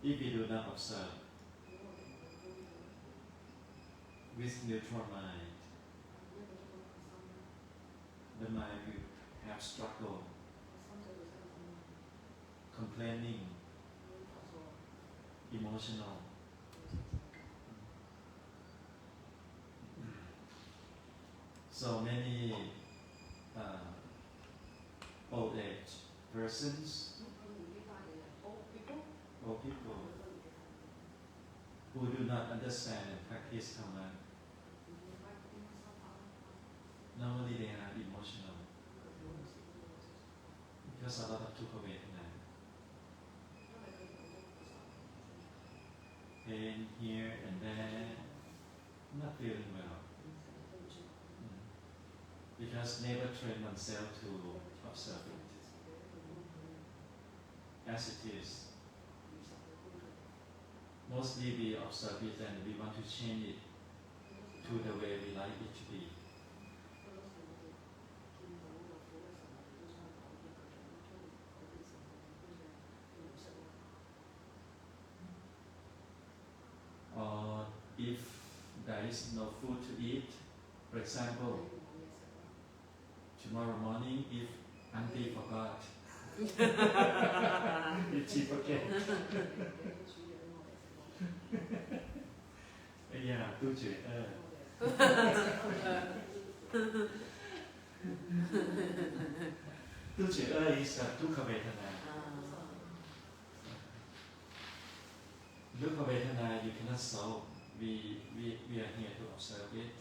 [SPEAKER 1] If we do not observe with neutral mind, the mind will have struggle, complaining, emotional. So many old age persons, old people who do not understand and practice Dhamma, normally they are emotional because a lot of dukkha vedana, pain here and there, not feeling well. Because never train oneself to observe it as it is. Mostly we observe it and we want to change it to the way we like it to be. Or if there is no food to eat, for example, tomorrow morning if auntie forgot, if she forget, yeah, tu chuyện tu chuyện is a dukkha vedana. Dukkha vedana you cannot solve. We are here to observe it.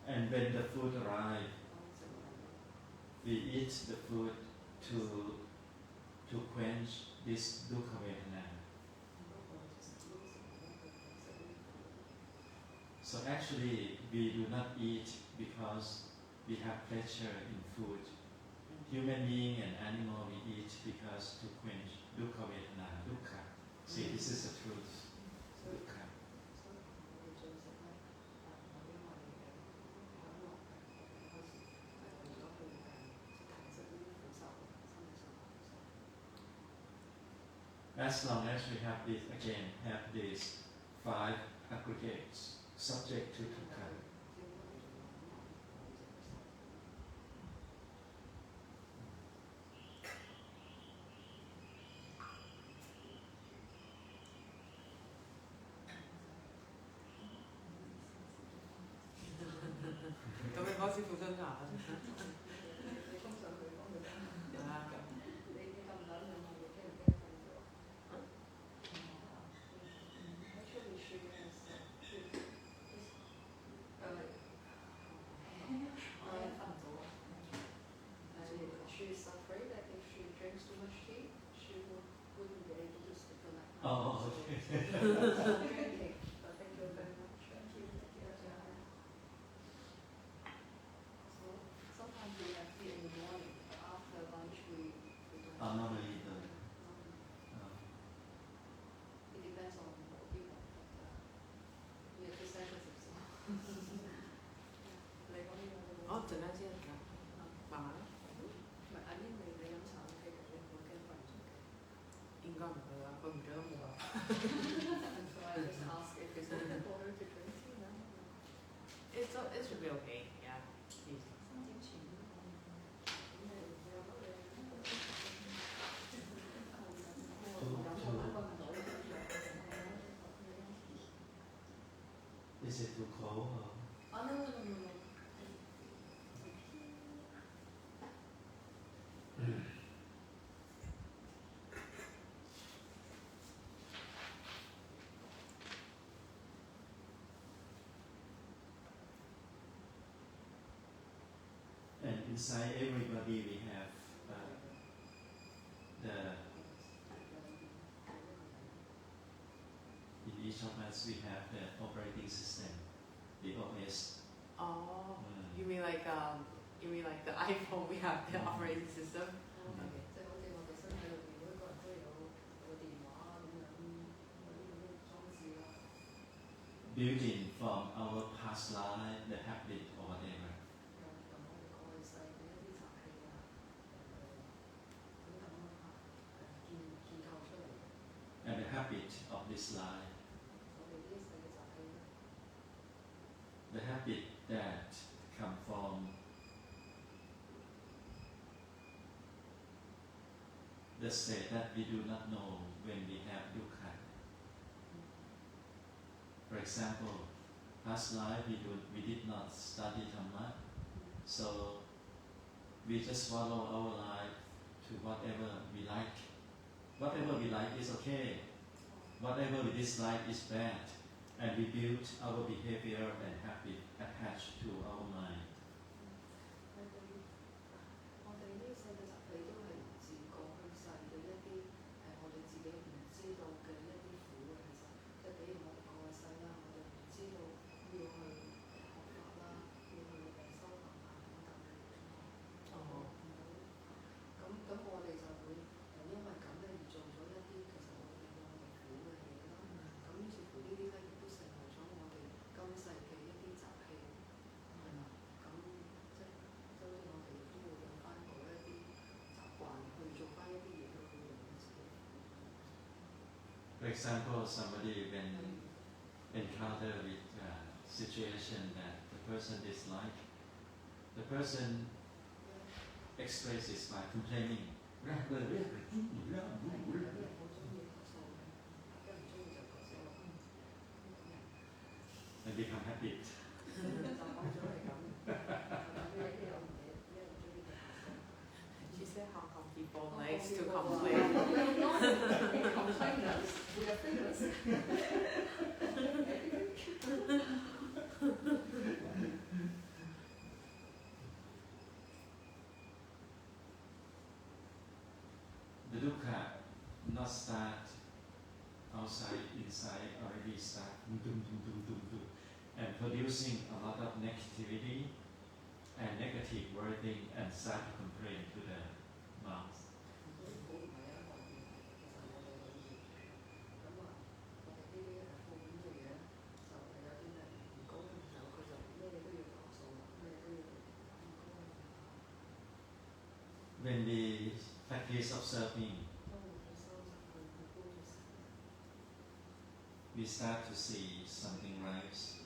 [SPEAKER 1] And when the food arrives, we eat the food to quench this dukkha vedana. So actually, we do not eat because we have pleasure in food. Human being and animal we eat because to quench dukkha vedana, dukkha. See, this is the truth. Dukkha. As long as we have this, again, have these 5 aggregates subject to dukkha.
[SPEAKER 3] 咁你開始副身牙
[SPEAKER 2] She's afraid that if she drinks too much tea, she wouldn't be able to sleep the night.
[SPEAKER 1] Oh, okay.
[SPEAKER 2] Stop drinking. But thank you very much. Thank you. So sometimes we have tea in the morning, but after lunch we don't.
[SPEAKER 1] Normally the.
[SPEAKER 2] It depends on people. We have to sensitive. So. 你講呢個。
[SPEAKER 3] 哦，陣間先㗎，慢慢。
[SPEAKER 2] 唔係，阿英你飲茶 OK 嘅，你唔會驚瞓唔着嘅。
[SPEAKER 3] 應該唔會啦，瞓唔着都冇辦法。
[SPEAKER 2] So I just ask if it's okay for her to drink tea now.
[SPEAKER 3] It should be okay, yeah.
[SPEAKER 2] 3點前。
[SPEAKER 1] Is it too cold? Or?
[SPEAKER 2] No.
[SPEAKER 1] And inside everybody we have in each of us we have the operating system, the OS.
[SPEAKER 3] Oh, you mean like the iPhone we have the operating system?
[SPEAKER 2] Okay. 即係好似我哋身體裏邊每個人都有個電話咁樣嗰啲裝置啦。
[SPEAKER 1] Built in from our past life, the habit or whatever. And the habit of this life. The habit that come from the state that we do not know when we have dukkha. For example, past life we did not study Dhamma, so we just follow our life to whatever we like. Whatever we like is okay. Whatever we dislike is bad. And we build our behavior and habit attached to our mind. For example, somebody when encounter with a situation that the person dislike, the person expresses by complaining. And become habit.
[SPEAKER 3] She said how come people likes to complain.
[SPEAKER 2] Complainers, we are famous.
[SPEAKER 1] The dukkha not start outside, inside, already start and producing a lot of negativity and negative wording and start to complain to the mouth. When we practice observing, we start to see something rise.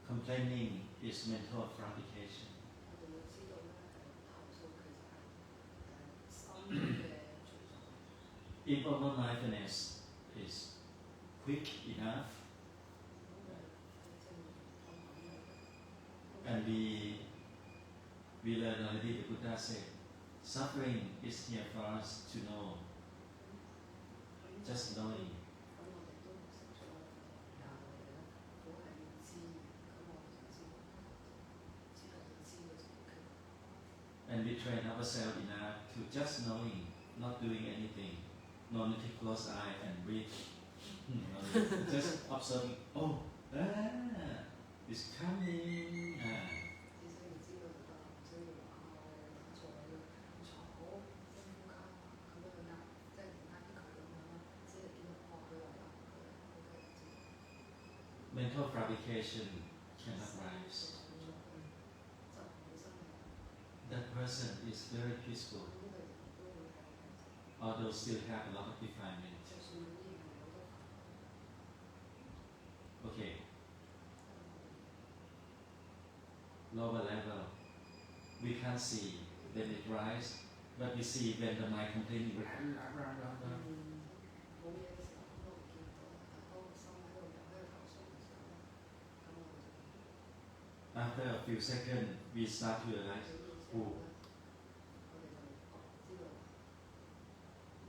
[SPEAKER 1] Complaining is mental fabrication. If our mindfulness is quick enough, and we learn already, the Buddha said, suffering is here for us to know, just knowing. And we train ourselves enough to just knowing, not doing anything. No need to close eye and breathe. Just observing, it's coming. Mental fabrication cannot rise. That person is very peaceful, although still have a lot of defilement. Okay. Lower level, we can't see when it rises, but we see when the mind complaining. After a few seconds, we start to realize,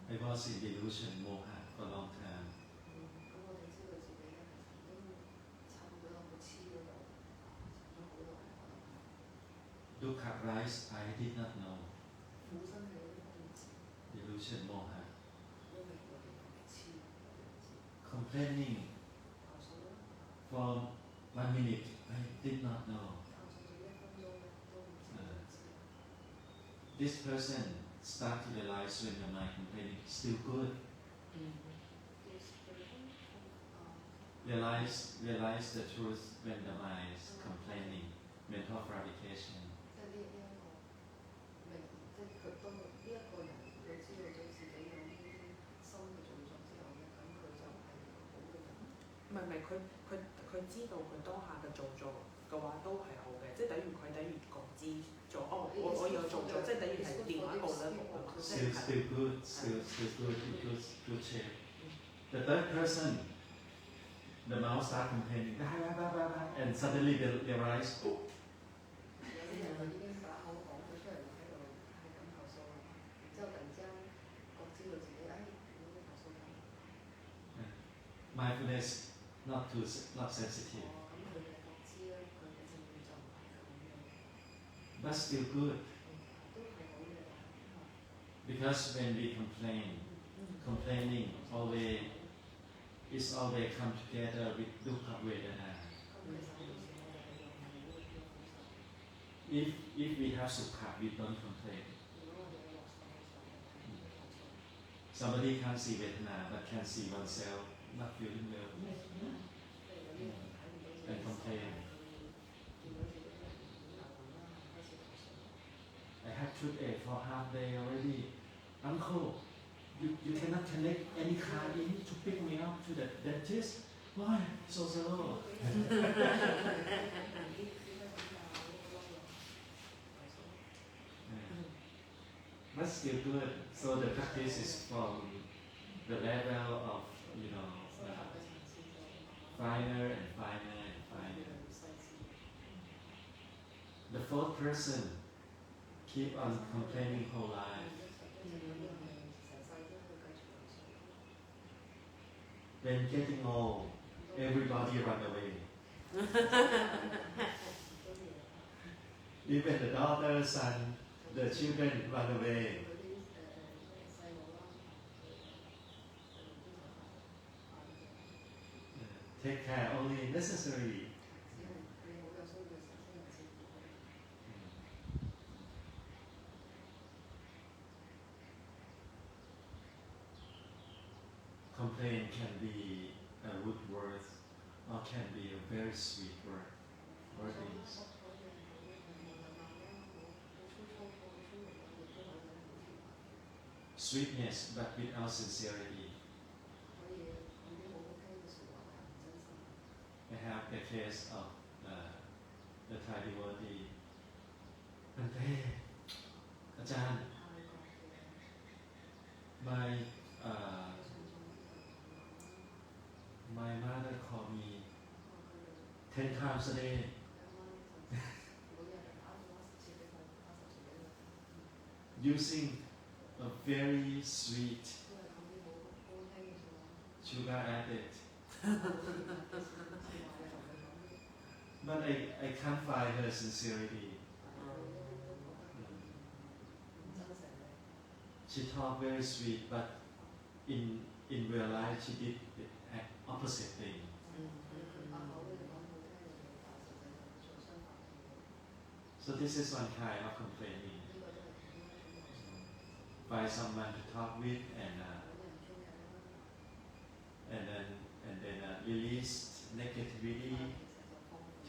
[SPEAKER 1] I was in delusion, moha, for a long time. Dukkha rise, I did not know. Delusion, moha. Complaining for 1 minute, I did not know. This person start to realize when your mind complaining is still good. Realize the truth when the mind is complaining, mental fabrication.
[SPEAKER 3] 唔係佢知道佢當下嘅做作嘅話都係好嘅，即係等於覺知咗，我有做作，即係等於係另外一個 level 啊嘛。
[SPEAKER 1] Still good, good shape. The third person, the mouth start complaining, and suddenly they realize, mindfulness not sensitive, but still good. Because when we complaining always come together with dukkha vedana. If we have sukha, we don't complain. Somebody can't see vedana but can see oneself not feeling well and complain. I have should ate for half day already. Uncle, you cannot connect any car in to pick me up to the dentist. Why so slow? But still good. So the practice is from the level of finer and finer and finer. The fourth person keep on complaining whole life. Then getting old, everybody run away. Even the daughter, son, the children run away. Take care only necessary. Complaint can be a rude word or can be a very sweet wordings. Sweetness but without sincerity. I have the case of the Thai devotee. Ajahn, my mother called me 10 times a day. Using a very sweet sugar added. But I can't find her sincerity. She talked very sweet, but in real life she did the opposite thing. So this is one kind of complaining. Find someone to talk with and then release negativity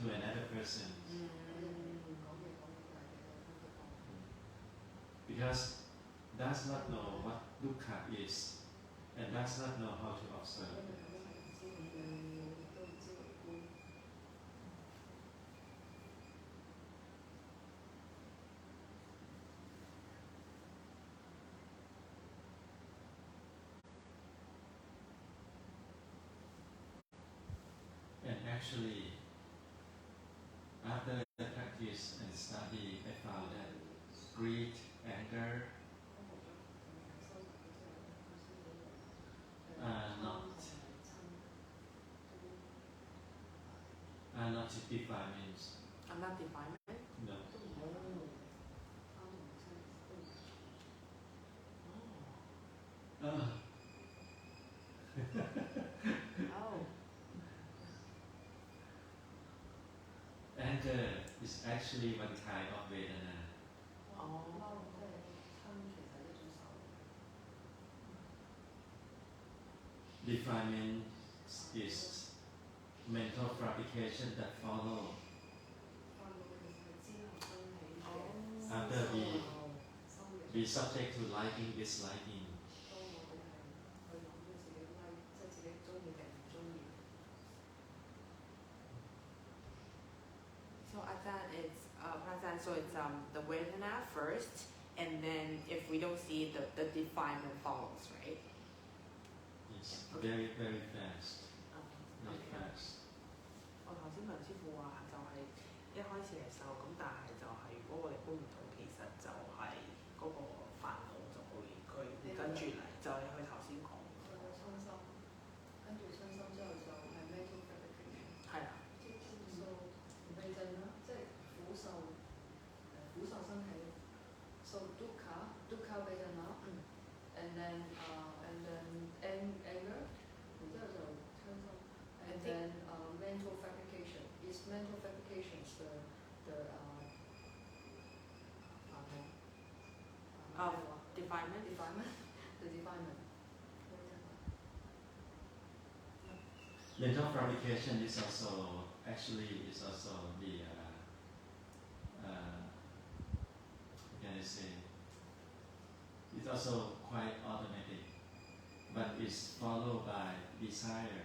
[SPEAKER 1] to another person. Because does not know what dukkha is and does not know how to observe. And actually, after the practice and study, I found that greed, anger are not defilements.
[SPEAKER 3] Are not defilement?
[SPEAKER 1] No.
[SPEAKER 3] Oh.
[SPEAKER 1] Anger is actually one kind of vedana. Defilement is mental fabrication that follow after we subject to liking, disliking.
[SPEAKER 3] So it's the vedana first, and then if we don't see it, the defilement follows, right?
[SPEAKER 1] Yes, very very fast. Very fast.
[SPEAKER 3] 我頭先問師傅話就係一開始係受咁，但係就係如果我哋觀唔到，其實就係嗰個煩惱就會佢跟住嚟，就係佢頭先講。
[SPEAKER 2] 親心，跟住親心之後就係 mental fabrication。係啊。地震啦，即係苦受生起。So dukkha vedana, and then anger, 然之後就親心。And then mental fabrication. Is mental fabrications the
[SPEAKER 3] defilement?
[SPEAKER 1] The mental fabrication is also the can I say also quite automatic, but it's followed by desire.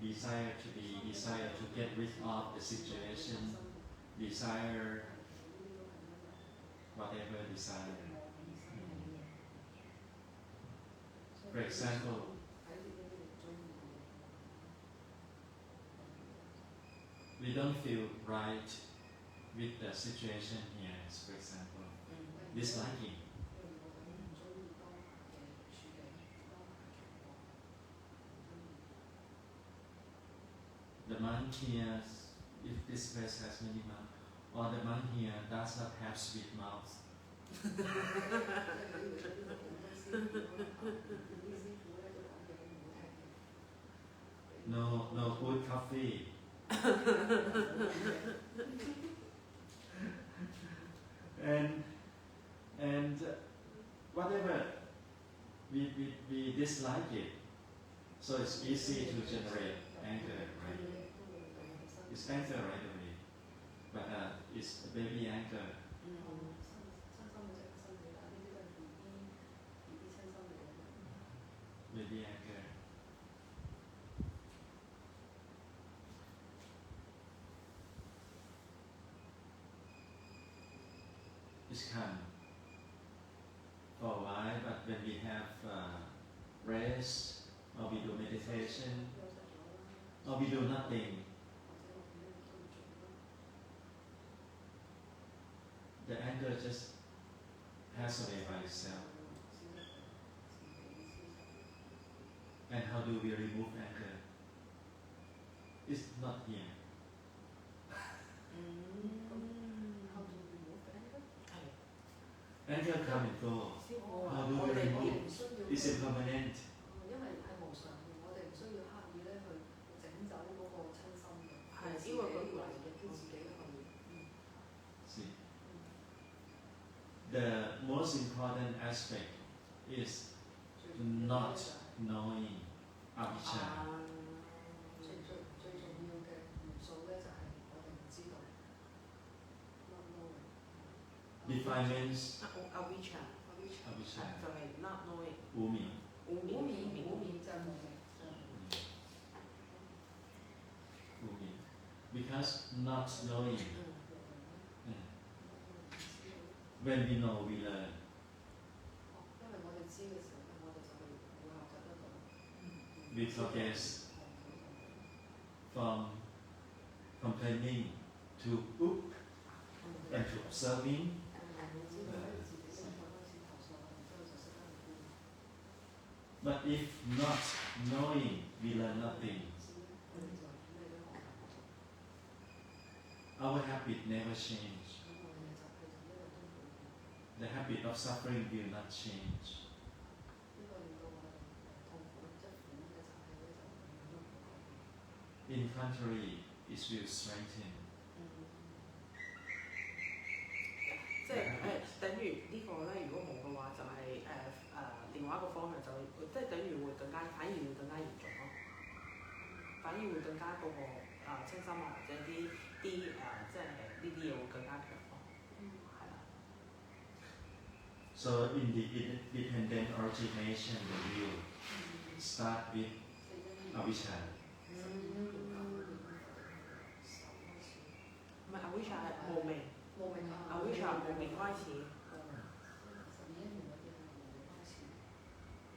[SPEAKER 1] Desire to get rid of the situation, desire whatever desire. For example, we don't feel right with the situation here, for example, disliking. The monk here, if this place has many monks, or the monk here does not have sweet mouth. No good coffee. and whatever we dislike it, so it's easy to generate anger, right? It's anger right away, but it's baby anger. Baby anger. It's come for a while, but when we have rest, or we do meditation, or we do nothing, the anger just passes away by itself. And how do we remove anger? It's not here. Anger come and go. How do we remove? It's impermanent. See, the most important aspect is not knowing avijja. Define means
[SPEAKER 3] avijja. 就係 not knowing。
[SPEAKER 1] 無明。
[SPEAKER 2] 無明。
[SPEAKER 1] Because not knowing. When we know, we learn. We progress from complaining to and to observing. But if not knowing, we learn nothing. Our habit never change. The habit of suffering will not change. In contrary, it will strengthen.
[SPEAKER 3] 即係等於呢個咧，如果冇嘅話，就係另外一個方向就即係等於會更加，反而會更加嚴重咯。反而會更加嗰個清心啊，或者啲即係呢啲嘢會更加強咯。係啦。
[SPEAKER 1] So in the independent origination, the will start with avijja.
[SPEAKER 3] 唔係 avijja 係無明。avijja 無明開始。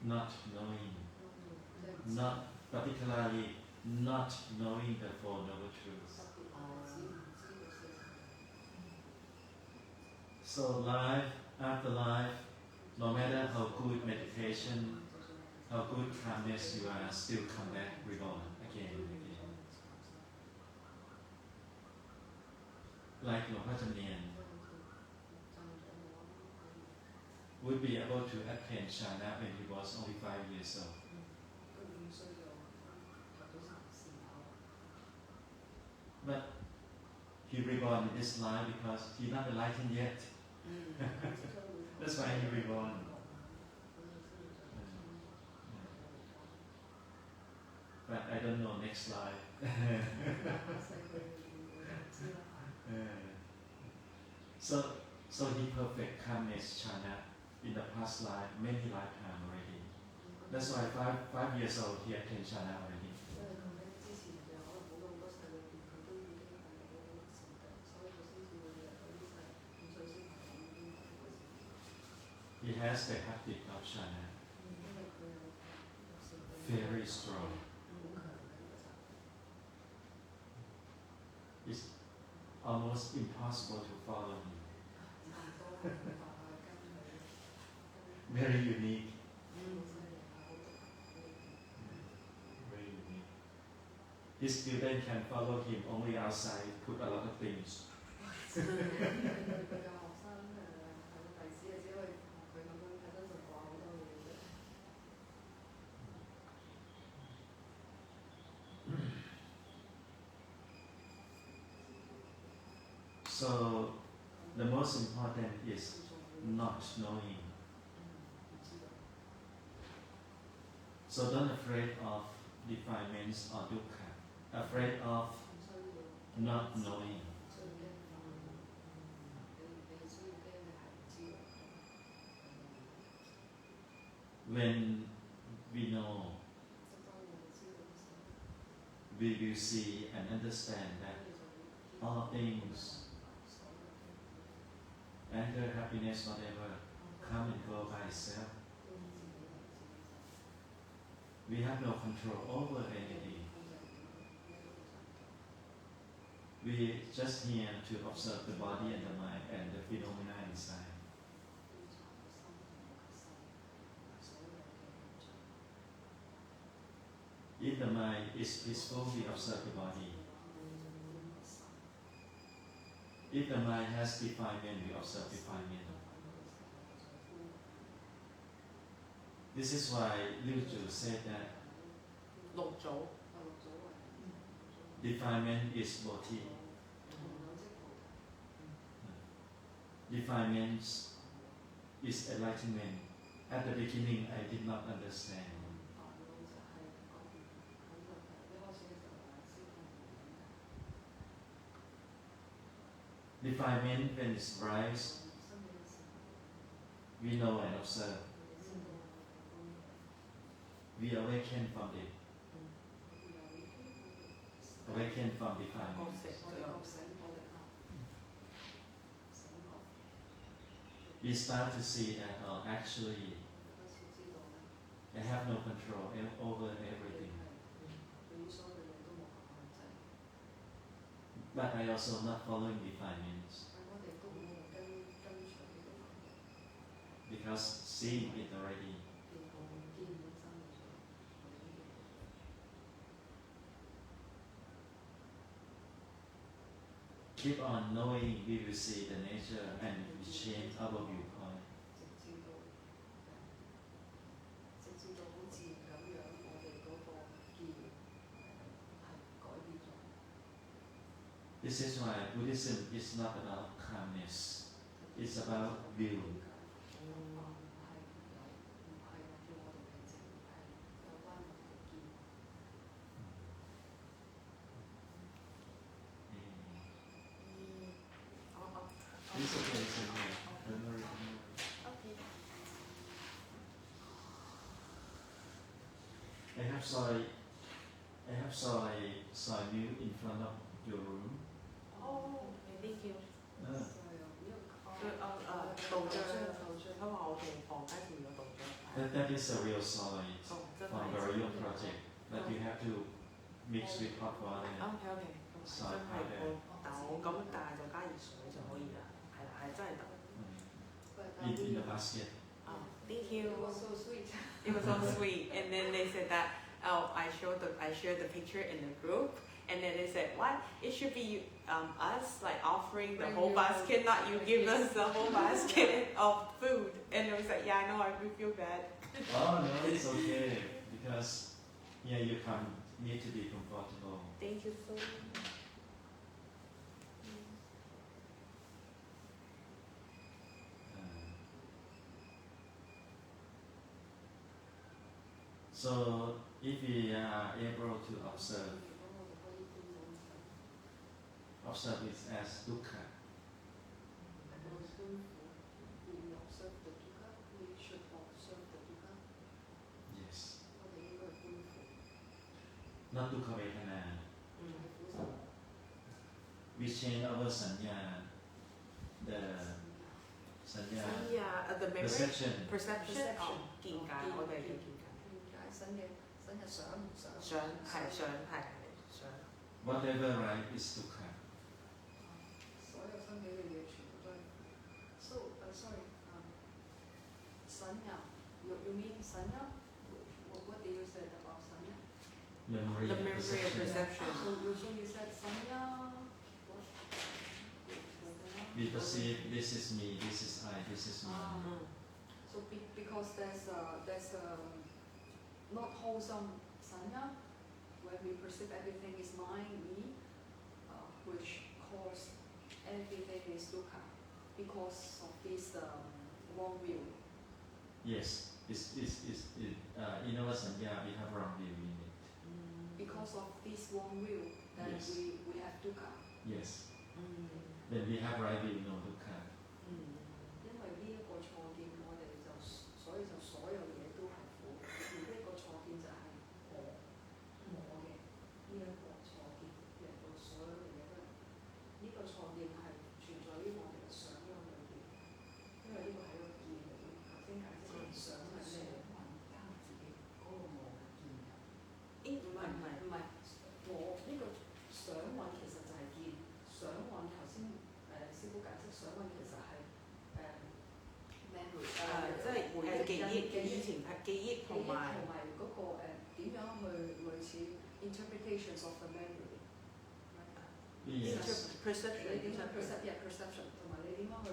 [SPEAKER 1] Not knowing, not particularly not knowing the Four Noble Truths. So life after life, no matter how good meditation, how good calmness you are, still come back reborn again and again. Like Loppa Jamnian would be able to attain jhana when he was only 5 years old. But he reborn in this life because he's not enlightened yet. That's why he reborn. But I don't know next life. So he perfect calmness jhana in the past life, many lifetime already. That's why 5 years old he attained Chana already.
[SPEAKER 2] 因為佢喺之前就可能冇咁多世裏邊，佢都已經係有嗰個成就，所以佢先至會有啲細5歲小朋友已經有嗰個成就。
[SPEAKER 1] He has the habit of Chana,
[SPEAKER 2] 因為佢有成就
[SPEAKER 1] very strong.
[SPEAKER 2] 好強嘅呢個習慣。
[SPEAKER 1] It's almost impossible to follow him.
[SPEAKER 2] 唔多係辦法跟佢。
[SPEAKER 1] Very unique.
[SPEAKER 2] 好犀利啊！好獨特。
[SPEAKER 1] Very unique. His student can follow him only outside, put a lot of things.
[SPEAKER 2] 佢嘅學生係個弟子啊，只可以學佢咁樣喺身上掛好多嘢嘅。
[SPEAKER 1] So the most important is not knowing. So don't afraid of defilements or dukkha. Afraid of not knowing. When we know, we will see and understand that all things, anger, happiness, whatever, come and go by itself. We have no control over anything. We just here to observe the body and the mind and the phenomena inside. If the mind is peaceful, we observe the body. If the mind has defilement, we observe defilement. This is why Liu Zhu said that defilement is bodhi. Defilement is enlightenment. At the beginning, I did not understand. Defilement, when it rise, we know and observe. We awaken from it. Awaken from defilement. We start to see that actually I have no control over everything. But I also not following defilements. Because seeing it already. Keep on knowing, we will see the nature and we change our viewpoint. This is why Buddhism is not about calmness, it's about will. It's okay, it's okay. Don't worry, don't worry. I have soy milk in front of your room.
[SPEAKER 3] Thank you. 佢話我哋房間前面有道長。
[SPEAKER 1] That is a real soy from the real project that you have to mix with hot water.
[SPEAKER 3] OK，
[SPEAKER 1] soy
[SPEAKER 3] 真係
[SPEAKER 1] powder.
[SPEAKER 3] 個豆咁，但係就加熱水就可以啦。係啦，係真係豆。
[SPEAKER 1] In the basket.
[SPEAKER 3] Thank you.
[SPEAKER 2] It was so sweet.
[SPEAKER 3] It was so sweet. And then they said that, I shared the picture in the group. And then they said, what? It should be us like offering the whole basket, not you give us the whole basket of food. And I was like, yeah, I know, I feel bad.
[SPEAKER 1] Oh no, it's okay. Because here you need to be comfortable.
[SPEAKER 3] Thank you so much.
[SPEAKER 1] So if we are able to observe it as dukkha. not dukkha vedana.
[SPEAKER 2] 係苦受。
[SPEAKER 1] We change our sanya, the sanya
[SPEAKER 3] the memory
[SPEAKER 1] perception.
[SPEAKER 3] perception 見解，我哋嘅見解。
[SPEAKER 2] 見解新嘅想唔想？
[SPEAKER 3] 想。
[SPEAKER 1] Whatever right is dukkha.
[SPEAKER 2] 所有身體嘅嘢全部都係。So sorry. 神呀 you mean 神呀 what do you say about 神呀
[SPEAKER 1] Memory
[SPEAKER 3] The
[SPEAKER 1] and
[SPEAKER 3] memory of perception.
[SPEAKER 2] So you said 神呀
[SPEAKER 1] We perceive this is me, this is I, this is me.
[SPEAKER 2] So because there's not wholesome sanya, when we perceive everything is mine, me, which cause everything is dukkha, because of this wrong view.
[SPEAKER 1] Yes, in our sanya we have wrong view in it.
[SPEAKER 2] Because of this wrong view, then
[SPEAKER 1] Yes.
[SPEAKER 2] we have dukkha.
[SPEAKER 1] Yes. When we have right view, no dukkha.
[SPEAKER 2] 因為呢一個錯見，我哋就所以就所有嘢都係苦。而呢一個錯見就係我嘅呢一個錯見，令到所有嘅嘢都呢個錯見係存在於我哋嘅想嗰裏邊，因為呢個係一個見嚟嘅。頭先解釋嘅想係咩？加自己嗰個我嘅見入。唔係，我呢個想蘊其實就係見，想蘊頭先師傅解釋想蘊其實係memory，
[SPEAKER 3] 即係以前係記憶同埋
[SPEAKER 2] 嗰個點樣去類似 interpretations of the memory。Yes.
[SPEAKER 3] perception
[SPEAKER 2] 你點樣 perception 同埋你點樣去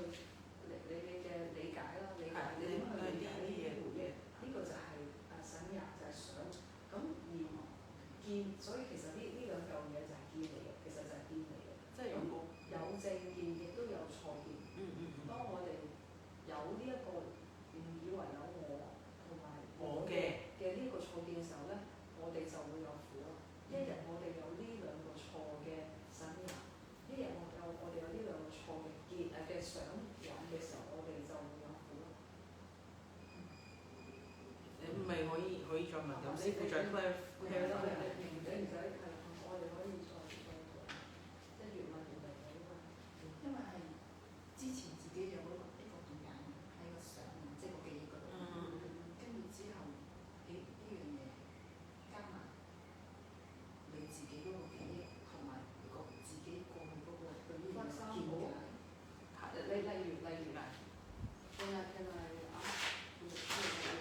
[SPEAKER 2] 你嘅理解啦，理解你點樣去理解呢啲回憶，呢個就係想入就係想。咁而見，所以其實呢兩嚿嘢就係見嚟嘅，其實就係見嚟嘅。
[SPEAKER 3] 即係
[SPEAKER 2] 有正見，亦都有錯見。當我哋有呢一個誤以為有我同埋我嘅呢個錯見嘅時候咧，我哋就會有苦啦。一日我哋有呢兩個錯嘅想入，一日我哋有呢兩個錯嘅見嘅想入嘅時候，我哋就會有苦啦。
[SPEAKER 3] 你唔係可以再問咁師傅再 clarify。
[SPEAKER 2] 你唔使係我哋可以再討論，即係越問越嚟嘅，因為係之前自己有一個見解喺個想，即係個記憶嗰度，跟住之後呢樣嘢加埋你自己嗰個記憶同埋自己過去嗰個對於呢樣見解。例如啦，can I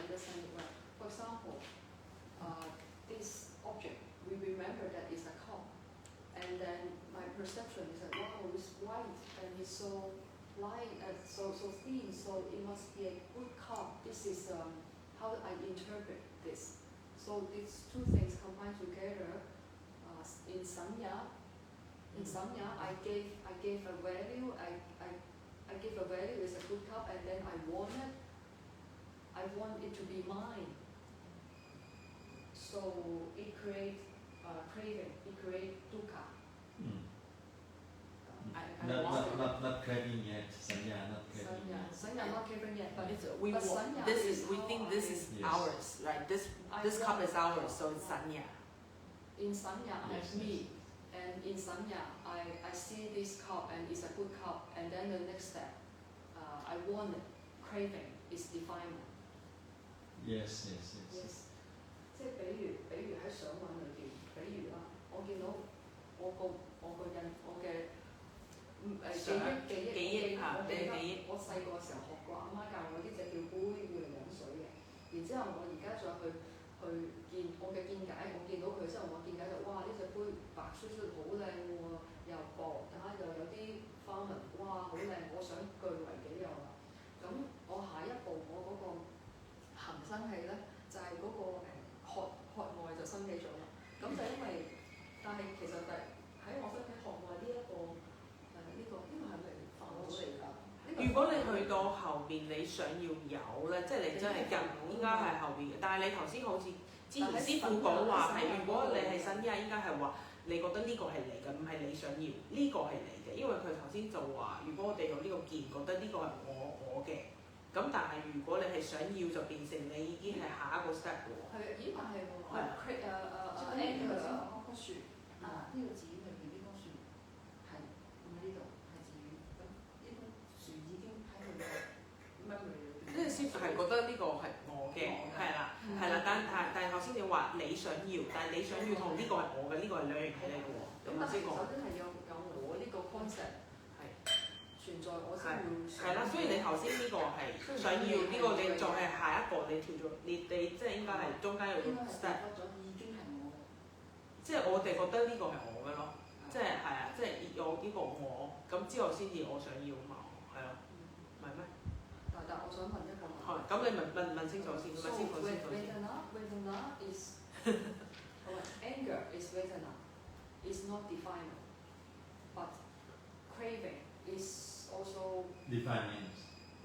[SPEAKER 2] understand it well? For example, this object, we remember that it's a cup, and then my perception is that wow, it's white and it's so light, so thin, so it must be a good cup. This is how I interpret this. So these two things combined together in sanya. In sanya, I gave a value. I give a value is a good cup, and then I want it to be mine. So it creates craving. It creates dukkha.
[SPEAKER 1] Not craving yet. Sanya not craving yet.
[SPEAKER 2] Sanya not craving yet, but
[SPEAKER 3] we
[SPEAKER 2] sanya
[SPEAKER 3] we think this is
[SPEAKER 1] Yes.
[SPEAKER 3] ours, right? This cup is ours, so it's sanya.
[SPEAKER 2] In sanya, I
[SPEAKER 1] Yes,
[SPEAKER 2] have me, and in sanya, I see this cup and it's a good cup, and then the next step, I want it. Craving is defilement.
[SPEAKER 1] Yes.
[SPEAKER 2] Yes. 即係比如喺想蘊裏邊，比如啦，我見到我嘅記憶，我細個時候學過，阿媽教我呢隻叫杯，要嚟飲水嘅。然之後我而家再去見我嘅見解，我見到佢之後，我見解就哇呢隻杯白雪雪好靚喎，又薄又有啲花紋，哇好靚，我想據為己有啦。咁我下一步我嗰個恒生氣咧，就係嗰個渴愛就生起咗啦。咁就因為，但係其實喺我身體渴愛呢一個係咪煩惱嚟㗎？
[SPEAKER 3] 如果你去到後邊你想要有咧，即係你真係應該係後邊嘅。但係你頭先好似之前師傅講話係，如果你係新依家應該係話你覺得呢個係你嘅，唔係你想要呢個係你嘅。因為佢頭先就話，如果我哋有呢個見，覺得呢個係我嘅。咁但係如果你係想要就變成你已經係下一個 step 喎。
[SPEAKER 2] 係，但係我棵樹啊，呢個字裏邊呢棵樹係咁喺呢度係字語，咁呢棵樹已經喺佢嘅 memory 裏邊。
[SPEAKER 3] 呢個師傅係覺得呢個係我嘅，係啦，係啦，但係頭先你話你想要，但係你想要同呢個係我嘅，呢個係兩樣嘢嚟嘅喎。
[SPEAKER 2] 咁但係首先係有我呢個 concept 係存在，我先會
[SPEAKER 3] 係啦，所以你頭先呢個係想要呢個，你再係下一個你跳咗，你即係應該係中間有個 step。
[SPEAKER 2] 已經係我嘅。
[SPEAKER 3] 即係我哋覺得呢個係我嘅咯，即係係啊，即係有呢個我，咁之後先至我想要嘛，係咯，唔係咩？
[SPEAKER 2] 但我想問一個問題。
[SPEAKER 3] 係，咁你問清楚先，問清楚先。
[SPEAKER 2] Vedana is anger is Vedana, is not defilement, but craving is also
[SPEAKER 1] Defilement.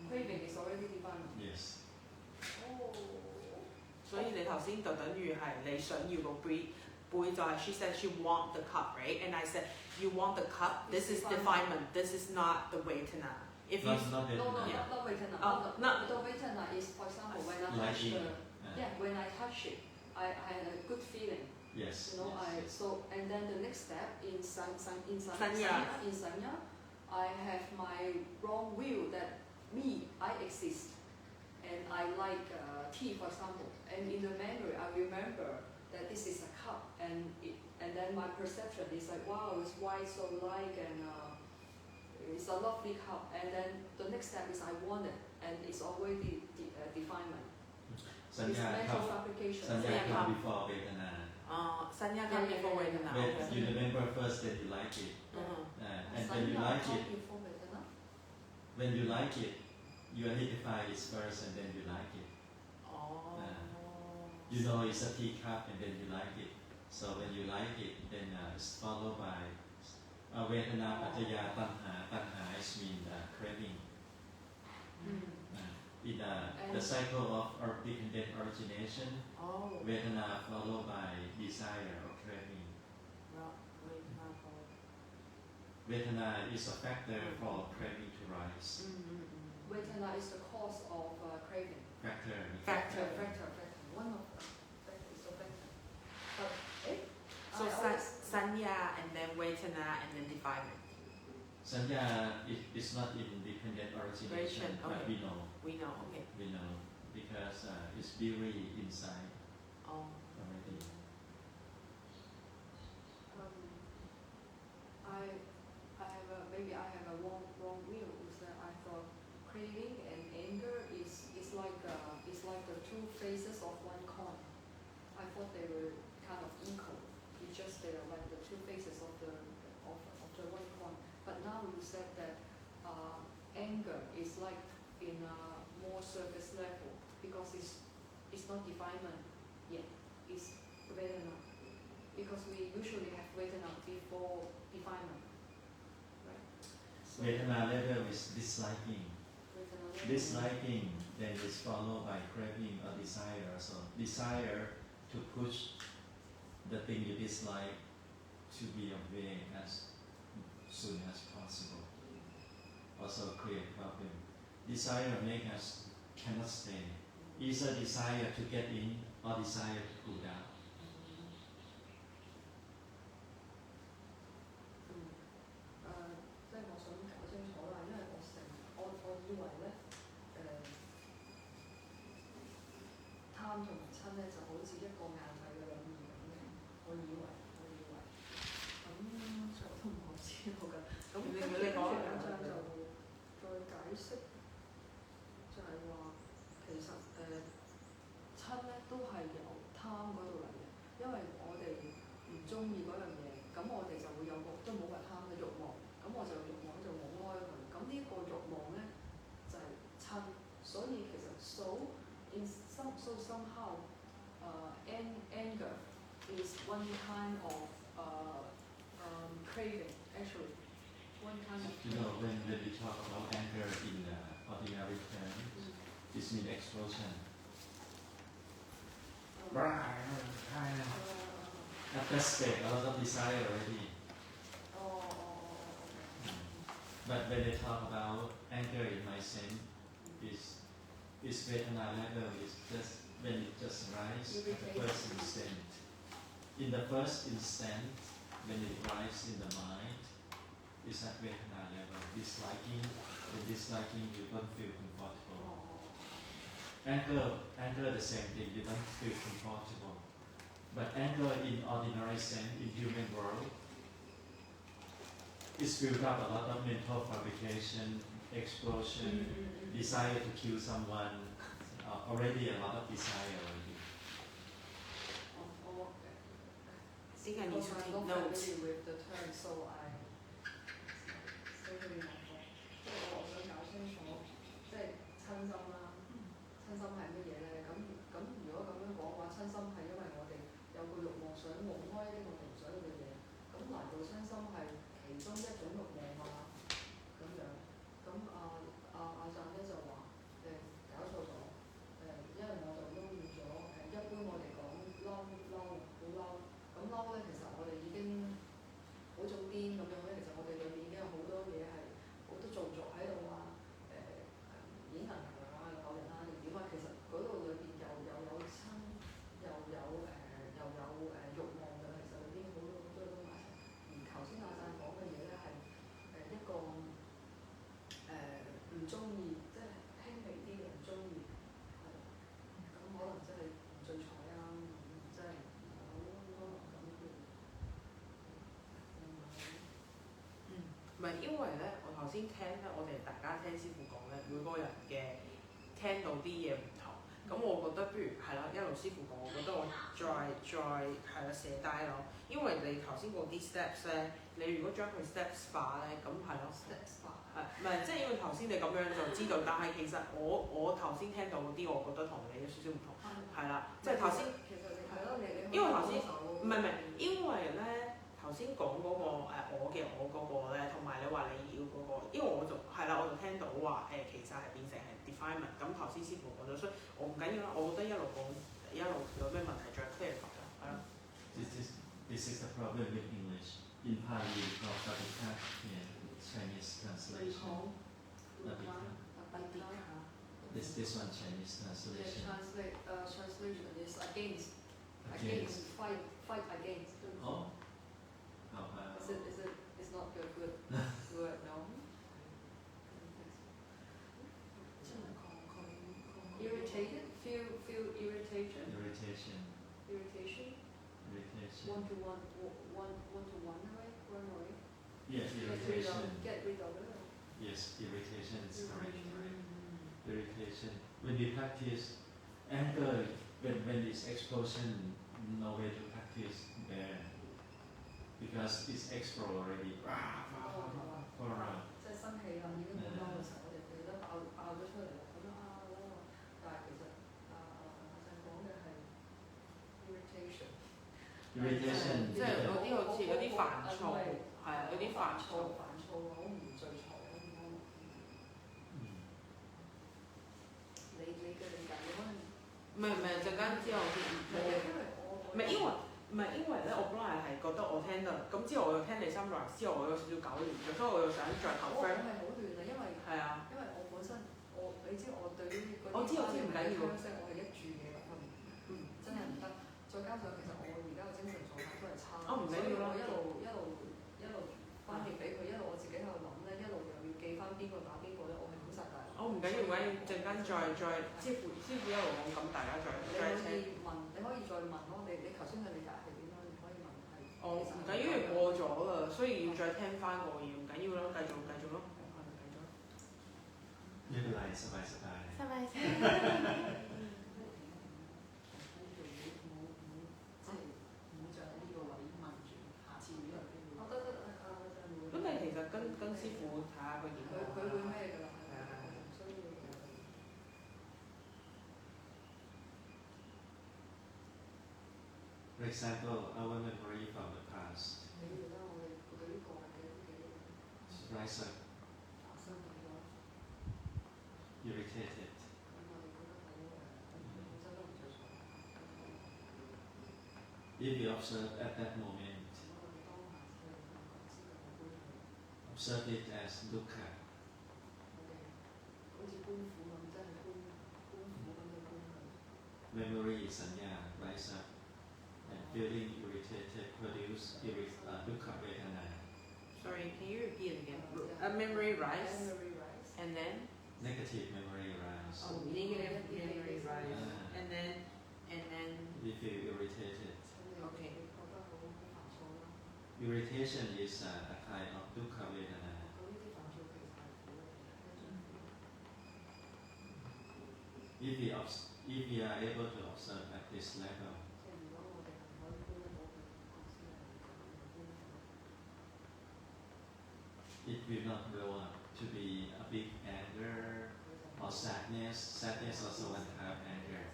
[SPEAKER 2] Craving is already defilement.
[SPEAKER 1] Yes.
[SPEAKER 2] Oh.
[SPEAKER 3] 所以你頭先就等於係你想要個杯就係 she said she want the cup, right? And I said you want the cup. This is defilement. This is not the Vedana. If you
[SPEAKER 1] not Vedana.
[SPEAKER 2] Not Vedana. The Vedana is, for example, when I touch when I touch it, I had a good feeling.
[SPEAKER 1] Yes.
[SPEAKER 2] You know,
[SPEAKER 1] yes.
[SPEAKER 2] And then the next step in
[SPEAKER 3] Sanya,
[SPEAKER 2] I have my wrong view that I exist, and I like tea, for example. And in the memory, I remember that this is a cup, and then my perception is like, wow, it's white, so light, and it's a lovely cup. And then the next step is I want it, and it's already definement. It's mental fabrication.
[SPEAKER 1] Sanya come before Vedana.
[SPEAKER 3] Sanya come before Vedana.
[SPEAKER 1] When you remember first that you like it, and when you like it, when you like it, you identify it first, and then you like it. You know it's a teacup, and then you like it. So when you like it, then it's followed by Vedana, Pattaya, Tanha. Tanha is mean craving. In the cycle of dependent origination, Vedana followed by desire or craving. Vedana is a factor for craving to rise.
[SPEAKER 2] Vedana is the cause of craving.
[SPEAKER 1] Factor.
[SPEAKER 2] One of the factors is the factor. But
[SPEAKER 3] So Sanya and then Vedana and then defilement.
[SPEAKER 1] Sanya is not in dependent origination, but we know.
[SPEAKER 3] We know, okay.
[SPEAKER 1] We know because it's buried inside already.
[SPEAKER 2] Maybe I have a wrong view. Is that I thought craving and anger is like the two faces of one coin. I thought they were kind of equal. It's just they are like the two faces of the one coin. But now you said that anger is like in a more surface level because it's not defilement yet. It's Vedana. Because we usually have Vedana before defilement. Right? So
[SPEAKER 1] Vedana level is disliking. Disliking then is followed by craving or desire. So desire to push the thing you dislike to be away as soon as possible. Also create problem. Desire make us cannot stay. Either desire to get in or desire to cool down.
[SPEAKER 2] 即係我想搞清楚啦，因為我以為咧貪同埋親咧就好似一個硬幣嘅兩面咁嘅，我以為咁我都唔好知道㗎。咁跟住就再解釋，就係話其實親咧都係由貪嗰度嚟嘅，因為我哋唔中意嗰樣嘢，咁我哋就會有個都冇話貪嘅慾望，咁我就慾望就冇開佢，咁呢個慾望咧就係親，所以其實somehow anger is one kind of craving actually. One kind of
[SPEAKER 1] You know, when we talk about anger in ordinary terms, this means explosion. At that stage, a lot of desire already. But when they talk about anger in my sense, is Vedana level is just when it just rises at the first instant. in the first instant, when it rises in the mind, it's at Vedana level. Disliking, and disliking, you don't feel comfortable. Anger, the same thing, you don't feel comfortable. But anger in ordinary sense, in human world, it's built up a lot of mental fabrication, explosion, desire to kill someone, already a lot of desire already.
[SPEAKER 3] I think I need to take
[SPEAKER 2] I'm not
[SPEAKER 3] notes.
[SPEAKER 2] familiar with the term, so I say really not well. 即係我想搞清楚，即係親心啦。親心係乜嘢咧？咁如果咁樣講嘅話，親心係因為我哋有個慾望想弄開呢個唔想嘅嘢，咁難道親心係其中一種慾望嘛？咁樣，咁阿贊咧就話搞錯咗，因為我就撈亂咗一般我哋講嬲好嬲，咁嬲咧其實我哋已經好早癲咁樣咧，其實我哋裏面已經有好多嘢係好多造作喺度啊，演能強啊，又救人啊，定點啊，其實嗰度裏邊又有親，又有慾望嘅，其實裏邊好多嘢都埋齊。而頭先阿贊講嘅嘢咧係一個唔中意，即係輕微啲嘅唔中意，係咁可能真係唔聚財啊，真係好可能咁叫。
[SPEAKER 3] 唔係因為咧，我頭先聽咧，我哋大家聽師傅講咧，每個人嘅聽到啲嘢唔同。咁我覺得不如係啦，一路師傅講，我覺得我再係啦寫低咯。因為你頭先嗰啲 steps 咧，你如果將佢 steps 化咧，咁係咯。steps 化係唔係即係因為頭先你咁樣就知道，但係其實我頭先聽到嗰啲，我覺得同你有少少唔同。係啦，即係頭先。其實你係咯，你因為頭先唔係，因為咧。頭先講嗰個我嗰個咧，同埋你話你要嗰個，因為我就係啦，我就聽到話其實係變成係 defilement。咁頭先師傅講咗，所以我唔緊要啦，我覺得一路講一路有咩問題再 clarify 啦，係啦。
[SPEAKER 1] This is the problem with English. In Pali, we call Pabika, Chinese translation. This one Chinese translation.
[SPEAKER 2] Translation is against, fight against.
[SPEAKER 1] Oh.
[SPEAKER 2] It's not a good word, no. Irritated, feel irritation. Irritation. Want to run away.
[SPEAKER 1] Yes, irritation.
[SPEAKER 2] Get rid of it.
[SPEAKER 1] Yes, irritation is correct. Irritation. When we practice anger, when it's explosion, no way to practice there. Because it's explode already.
[SPEAKER 2] 即係生氣啦，已經好嬲嘅時候，我哋都爆咗出嚟啦，咁樣但係其實阿贊講嘅係 irritation。irritation
[SPEAKER 3] 即係有啲好似有啲煩躁，係啊，有啲煩躁，
[SPEAKER 2] 好唔聚財啊咁樣。你嘅理解點啊？
[SPEAKER 3] 唔係，陣間之後唔係因為咧，我本來係覺得我聽得，咁之後我又聽你summarize之後，我有少少搞亂咗，所以我又想再頭 friend。
[SPEAKER 2] 我係好亂啊，因為我本身你知我對於嗰啲
[SPEAKER 3] 我知唔緊要，
[SPEAKER 2] 我係一注嘅啦，真係唔得。再加上其實我而家嘅精神狀態都係差，所以我一路翻譯俾佢，一路我自己喺度諗咧，一路又要記翻邊個打邊個咧，我係好曬大。
[SPEAKER 3] 我唔緊要，陣間再師傅一路講，咁大家再聽。
[SPEAKER 2] 你可以再問咯，你頭先嘅理解係點樣？你可以問係。
[SPEAKER 3] 我唔緊要，因為過咗啦，所以要再聽翻個嘢，唔緊要啦，繼續咯。
[SPEAKER 1] ไม่เป็นไรสบายๆ
[SPEAKER 2] 唔好再喺呢個位問住，下次如果有機會。得，
[SPEAKER 3] 咁你其實跟師傅睇下佢點。
[SPEAKER 2] 佢會咩㗎啦？所以。
[SPEAKER 1] For example, our memory from the past rise up, irritated. If we observe at that moment, observe it as dukkha. Memory, sanya, rise up and feeling irritated produce dukkha vedana.
[SPEAKER 3] Sorry, can you repeat it again? A memory rise,
[SPEAKER 2] Memory rise.
[SPEAKER 3] and then
[SPEAKER 1] Negative memory rise.
[SPEAKER 3] negative memory rise, and then
[SPEAKER 1] We feel irritated.
[SPEAKER 2] 咁你覺得好煩躁啦。
[SPEAKER 1] Irritation is a kind of dukkha vedana.
[SPEAKER 2] 咁呢啲煩躁其實係苦嚟嘅，
[SPEAKER 1] If we are able to observe at this level,
[SPEAKER 2] 即係如果我哋係可以觀得到佢覺知係咁樣觀得到。
[SPEAKER 1] it will not grow up to be a big anger or sadness. Sadness also one kind of anger.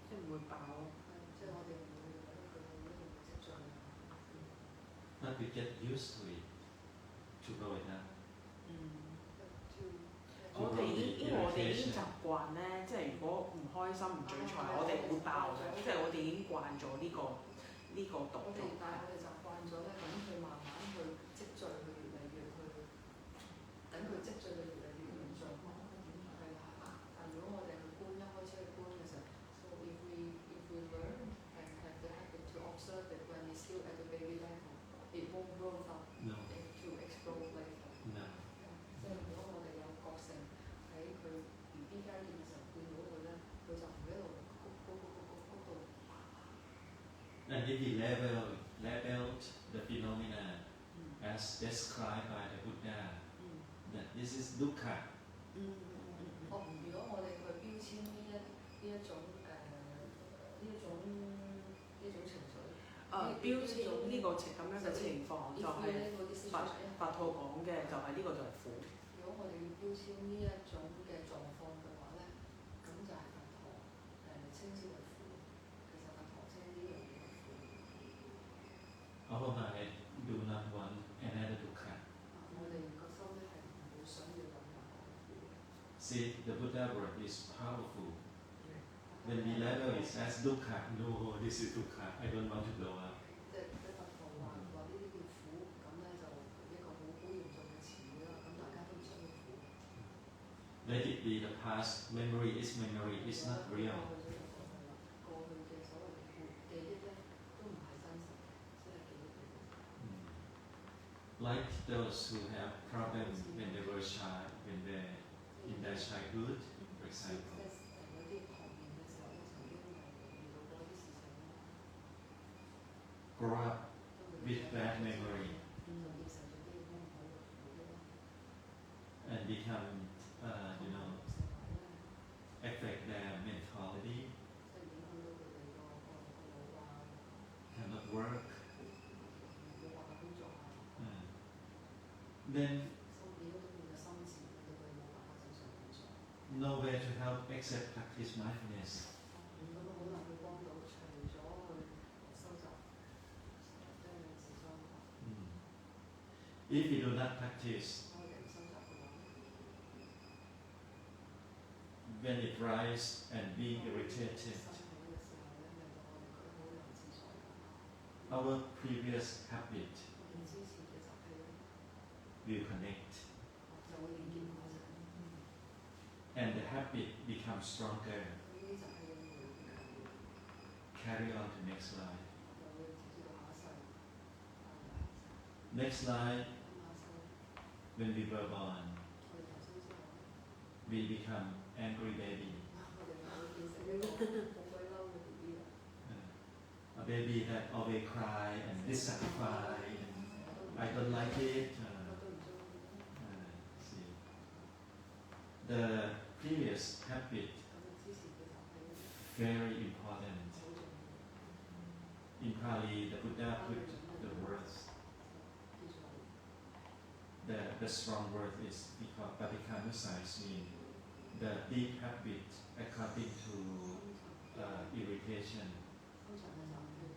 [SPEAKER 3] 即係唔會爆咯。
[SPEAKER 2] 即係我哋唔會覺得佢一定會積聚。
[SPEAKER 1] But we get used to it, to grow it up.
[SPEAKER 3] 我哋因為我哋已經習慣咧，即係如果唔開心唔聚財，我哋會爆嘅。即係我哋已經慣咗呢個動作。
[SPEAKER 2] 但係我哋習慣咗咧，等佢慢慢去積聚，佢越嚟越去，等佢積聚到越嚟越嚴重。係啦，但如果我哋去觀，一開始去觀嘅時候 ，so if we learn and have the habit to observe it when it's still at the baby level, it won't grow up
[SPEAKER 1] No.
[SPEAKER 2] to explode later.
[SPEAKER 1] No.
[SPEAKER 2] 即係如果我哋有覺性喺佢 BB 階段嘅時候見到佢咧，佢就唔喺度谷到。
[SPEAKER 1] And if we labeled the phenomena as described by the Buddha, that this is dukkha.
[SPEAKER 2] 如果我哋去標籤呢一種情緒，
[SPEAKER 3] 標籤呢個咁樣嘅情況就係佛陀講嘅，就係呢個就係苦。
[SPEAKER 2] 如果我哋要標籤呢一種嘅狀況嘅話咧，咁就係佛陀稱之為苦。其實佛陀稱呢樣嘢為苦。
[SPEAKER 1] Our mind do not want another dukkha.
[SPEAKER 2] 我哋個心咧係唔會想要任何苦。
[SPEAKER 1] See, the Buddha word is powerful. When we label it as dukkha, no, this is dukkha. I don't want to blow up.
[SPEAKER 2] 即係佛陀話呢啲叫苦，咁咧就一個好嚴重嘅詞語啦。咁大家都唔想要苦。
[SPEAKER 1] Let it be the past. Memory is memory. It's not real.
[SPEAKER 2] 過去嘅所謂嘅記憶咧，都唔係真實嘅，只係記憶嚟嘅。
[SPEAKER 1] Like those who have problems when they were child, when they in their childhood, for example.
[SPEAKER 2] 有啲童年嘅時候咧，曾經係遇到過啲事情咧，
[SPEAKER 1] Grow up with bad memory
[SPEAKER 2] 就接受咗啲唔好嘅苦咧，
[SPEAKER 1] and become,
[SPEAKER 2] 成為咧，
[SPEAKER 1] affect their mentality,
[SPEAKER 2] 即係影響到佢哋個腦啊，
[SPEAKER 1] cannot work.
[SPEAKER 2] 冇辦法工作啊，
[SPEAKER 1] Then
[SPEAKER 2] 心變咗佢嘅心智，令到佢冇辦法正常工作。
[SPEAKER 1] nowhere to help except practice mindfulness.
[SPEAKER 2] 咁好難去幫到，除咗去收集將嘅智商。
[SPEAKER 1] If we do not practice,
[SPEAKER 2] 我哋唔收集嘅話，
[SPEAKER 1] when it rises and being irritated,
[SPEAKER 2] 生起嘅時候咧，令到我哋覺得好唔自在。
[SPEAKER 1] our previous habit
[SPEAKER 2] 我哋之前嘅習氣咧，
[SPEAKER 1] will connect,
[SPEAKER 2] 就會連結埋一齊。
[SPEAKER 1] and the habit becomes stronger.
[SPEAKER 2] 呢啲習氣會強烈，
[SPEAKER 1] Carry on to next life.
[SPEAKER 2] 就會直至到下一世。
[SPEAKER 1] Next life,
[SPEAKER 2] 下一世，
[SPEAKER 1] when we were born,
[SPEAKER 2] 我哋投生之後，
[SPEAKER 1] we become angry baby.
[SPEAKER 2] 我哋就會變成一個好鬼嬲嘅 BB 啦。
[SPEAKER 1] A baby that always cry and dissatisfied. And I don't like it.
[SPEAKER 2] 我都唔中意。
[SPEAKER 1] See, the previous habit
[SPEAKER 2] 咁之前嘅習氣
[SPEAKER 1] very important.
[SPEAKER 2] 好重要。
[SPEAKER 1] In Pali, the Buddha put the words.
[SPEAKER 2] 叫做
[SPEAKER 1] The strong word is because Patikanusai mean the deep habit according to irritation.
[SPEAKER 2] 通常嘅習氣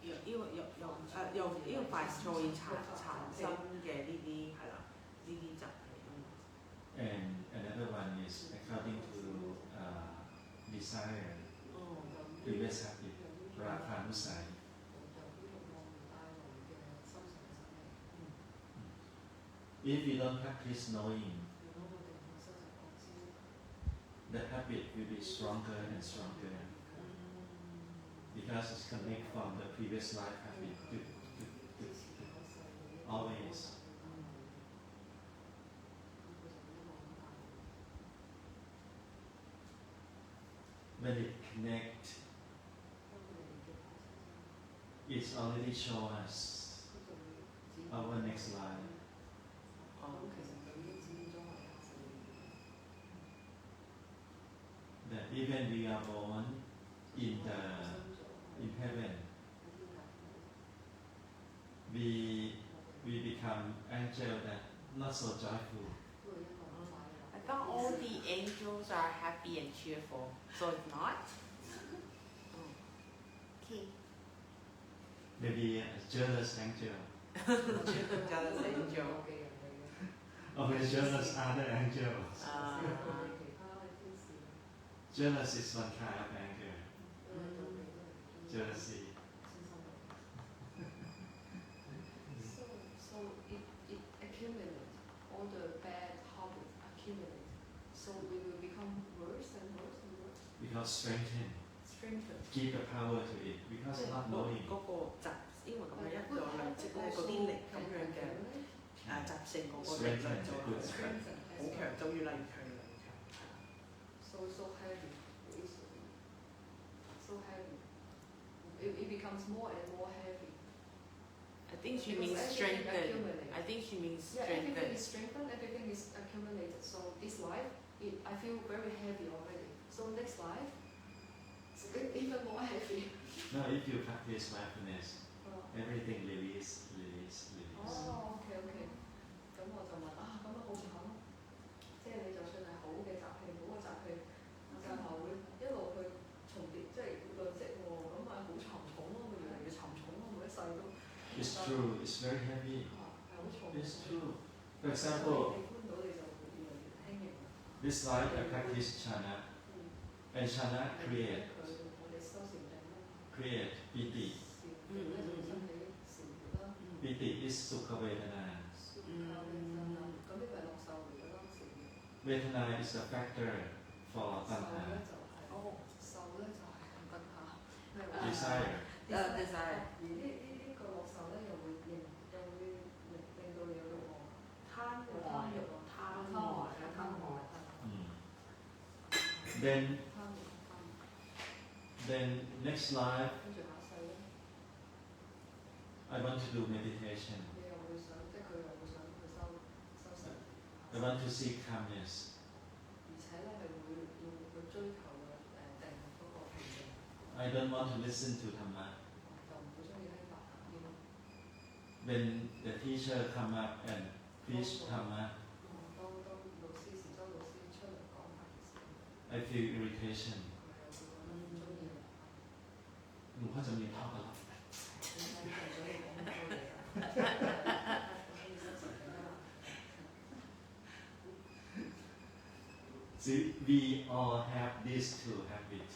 [SPEAKER 3] 由呢個快速產生嘅呢啲係啦，呢啲習氣。
[SPEAKER 1] And another one is according to desire. Previous habit, Rakanusai. If we don't practice knowing, the habit will be stronger and stronger because it's connected from the previous life habit to always. When it connect, it's already show us our next life. That even we are born in heaven, we become angel that not so joyful.
[SPEAKER 3] I thought all the angels are happy and cheerful, so it's not? Okay.
[SPEAKER 1] Maybe a jealous angel.
[SPEAKER 3] Jealous angel.
[SPEAKER 1] Or maybe jealous other angels. Jealous is one kind of anger. Jealousy.
[SPEAKER 2] So it accumulates, all the bad habits accumulate. So we will become worse and worse and worse.
[SPEAKER 1] Because strengthen. Give the power to it. Because not knowing.
[SPEAKER 3] 嗰個習，因為咁樣一路累積咧，嗰啲力咁樣嘅習性嗰個力量就好強，就越嚟越強，越嚟越強。
[SPEAKER 2] So heavy. So heavy. It becomes more and more heavy.
[SPEAKER 3] I think she means strengthen. I think she means strengthen.
[SPEAKER 2] Everything is strengthened, everything is accumulated. So this life, I feel very heavy already. So next life, it's even more heavy.
[SPEAKER 1] No, if you practice mindfulness, everything release.
[SPEAKER 2] Oh, okay. 咁我就問啊，咁好唔好？即係你就算係好嘅習氣，好嘅習氣，就係會一路去重疊，即係累積喎。咁咪好沉重咯，會越嚟越沉重咯，每一世都。
[SPEAKER 1] It's true. It's very heavy.
[SPEAKER 2] 係好重。
[SPEAKER 1] It's true. For example, this life I practice chana, and chana create piti. Piti is sukha vedana. Vedana is a factor for tanha. Desire.
[SPEAKER 3] Desire.
[SPEAKER 2] 呢個樂受咧又會令到你有慾望，貪愛。
[SPEAKER 1] Then next life, I want to do meditation. I want to seek calmness. I don't want to listen to Dhamma. When the teacher come up and preach Dhamma, I feel irritation. หลวงพ่อจะมีภาพอะไร See, we all have these two habits.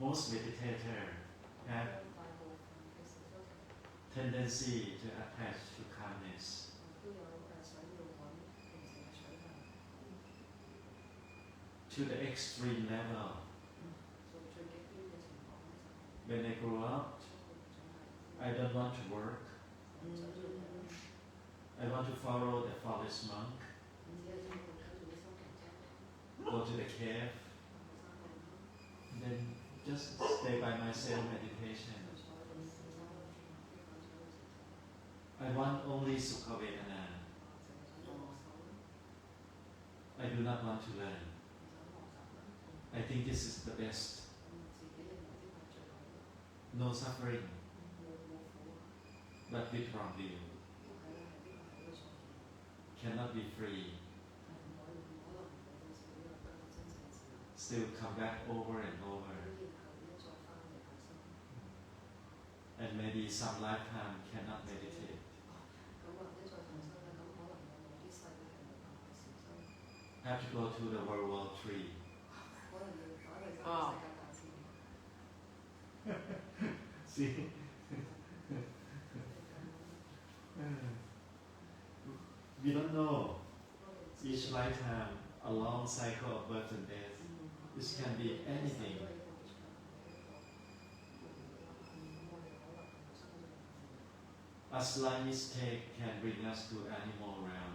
[SPEAKER 1] Most meditators have tendency to attach to calmness. To the extreme level. When I grow up, I don't want to work. I want to follow the forest monk. Go to the cave. Then just stay by myself meditation. I want only sukha vedana. I do not want to learn. I think this is the best. No suffering, but with wrong view. Cannot be free. Still come back over and over. And maybe some lifetime cannot meditate. Have to go to the World War III.
[SPEAKER 3] Oh.
[SPEAKER 1] See? We don't know. Each lifetime, a long cycle of birth and death. This can be anything. A slight mistake can bring us to animal realm.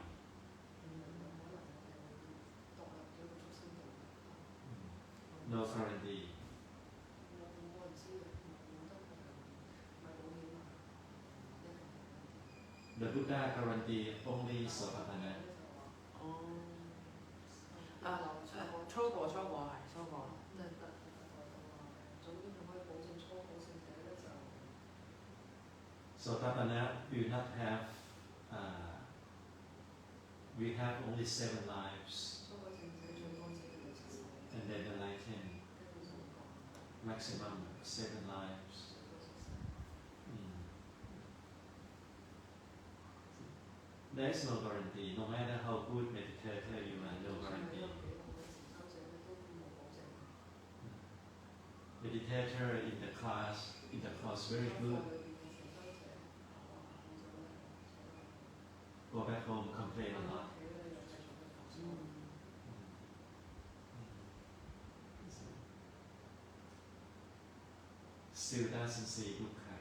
[SPEAKER 1] No guarantee. The Buddha guarantee only Sotapanna.
[SPEAKER 3] 初果係初果。
[SPEAKER 1] Sotapanna will not have. We have only 7 lives, and then enlightened. Maximum 7 lives. There is no guarantee. No matter how good meditator you are, no guarantee. Meditator in the class very good. Go back home, complain a lot. Still doesn't see dukkha.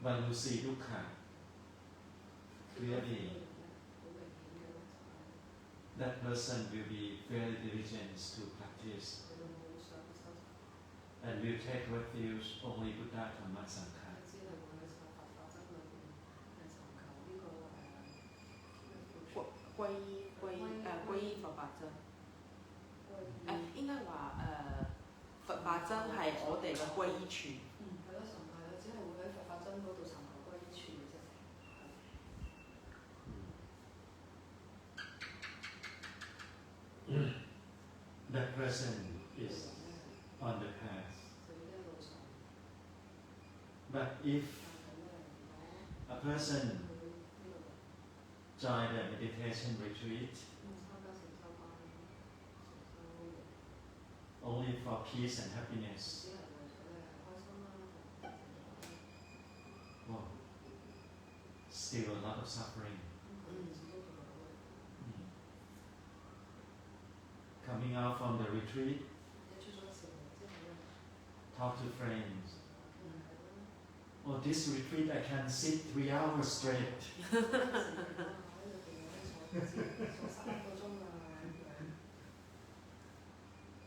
[SPEAKER 1] One who see dukkha clearly, that person will be very diligent to practice and will take refuge only Buddha Dhamma Sangha.
[SPEAKER 3] 皈依佛法僧。應該話佛法僧係我哋嘅歸依處。
[SPEAKER 2] 係咯，神係咯，只係會喺佛法僧嗰度尋求歸依處嘅啫。
[SPEAKER 1] That person is on the path. But if a person join the meditation retreat only for peace and happiness, well, still a lot of suffering. Coming out from the retreat, talk to friends. Oh, this retreat I can sit 3 hours straight.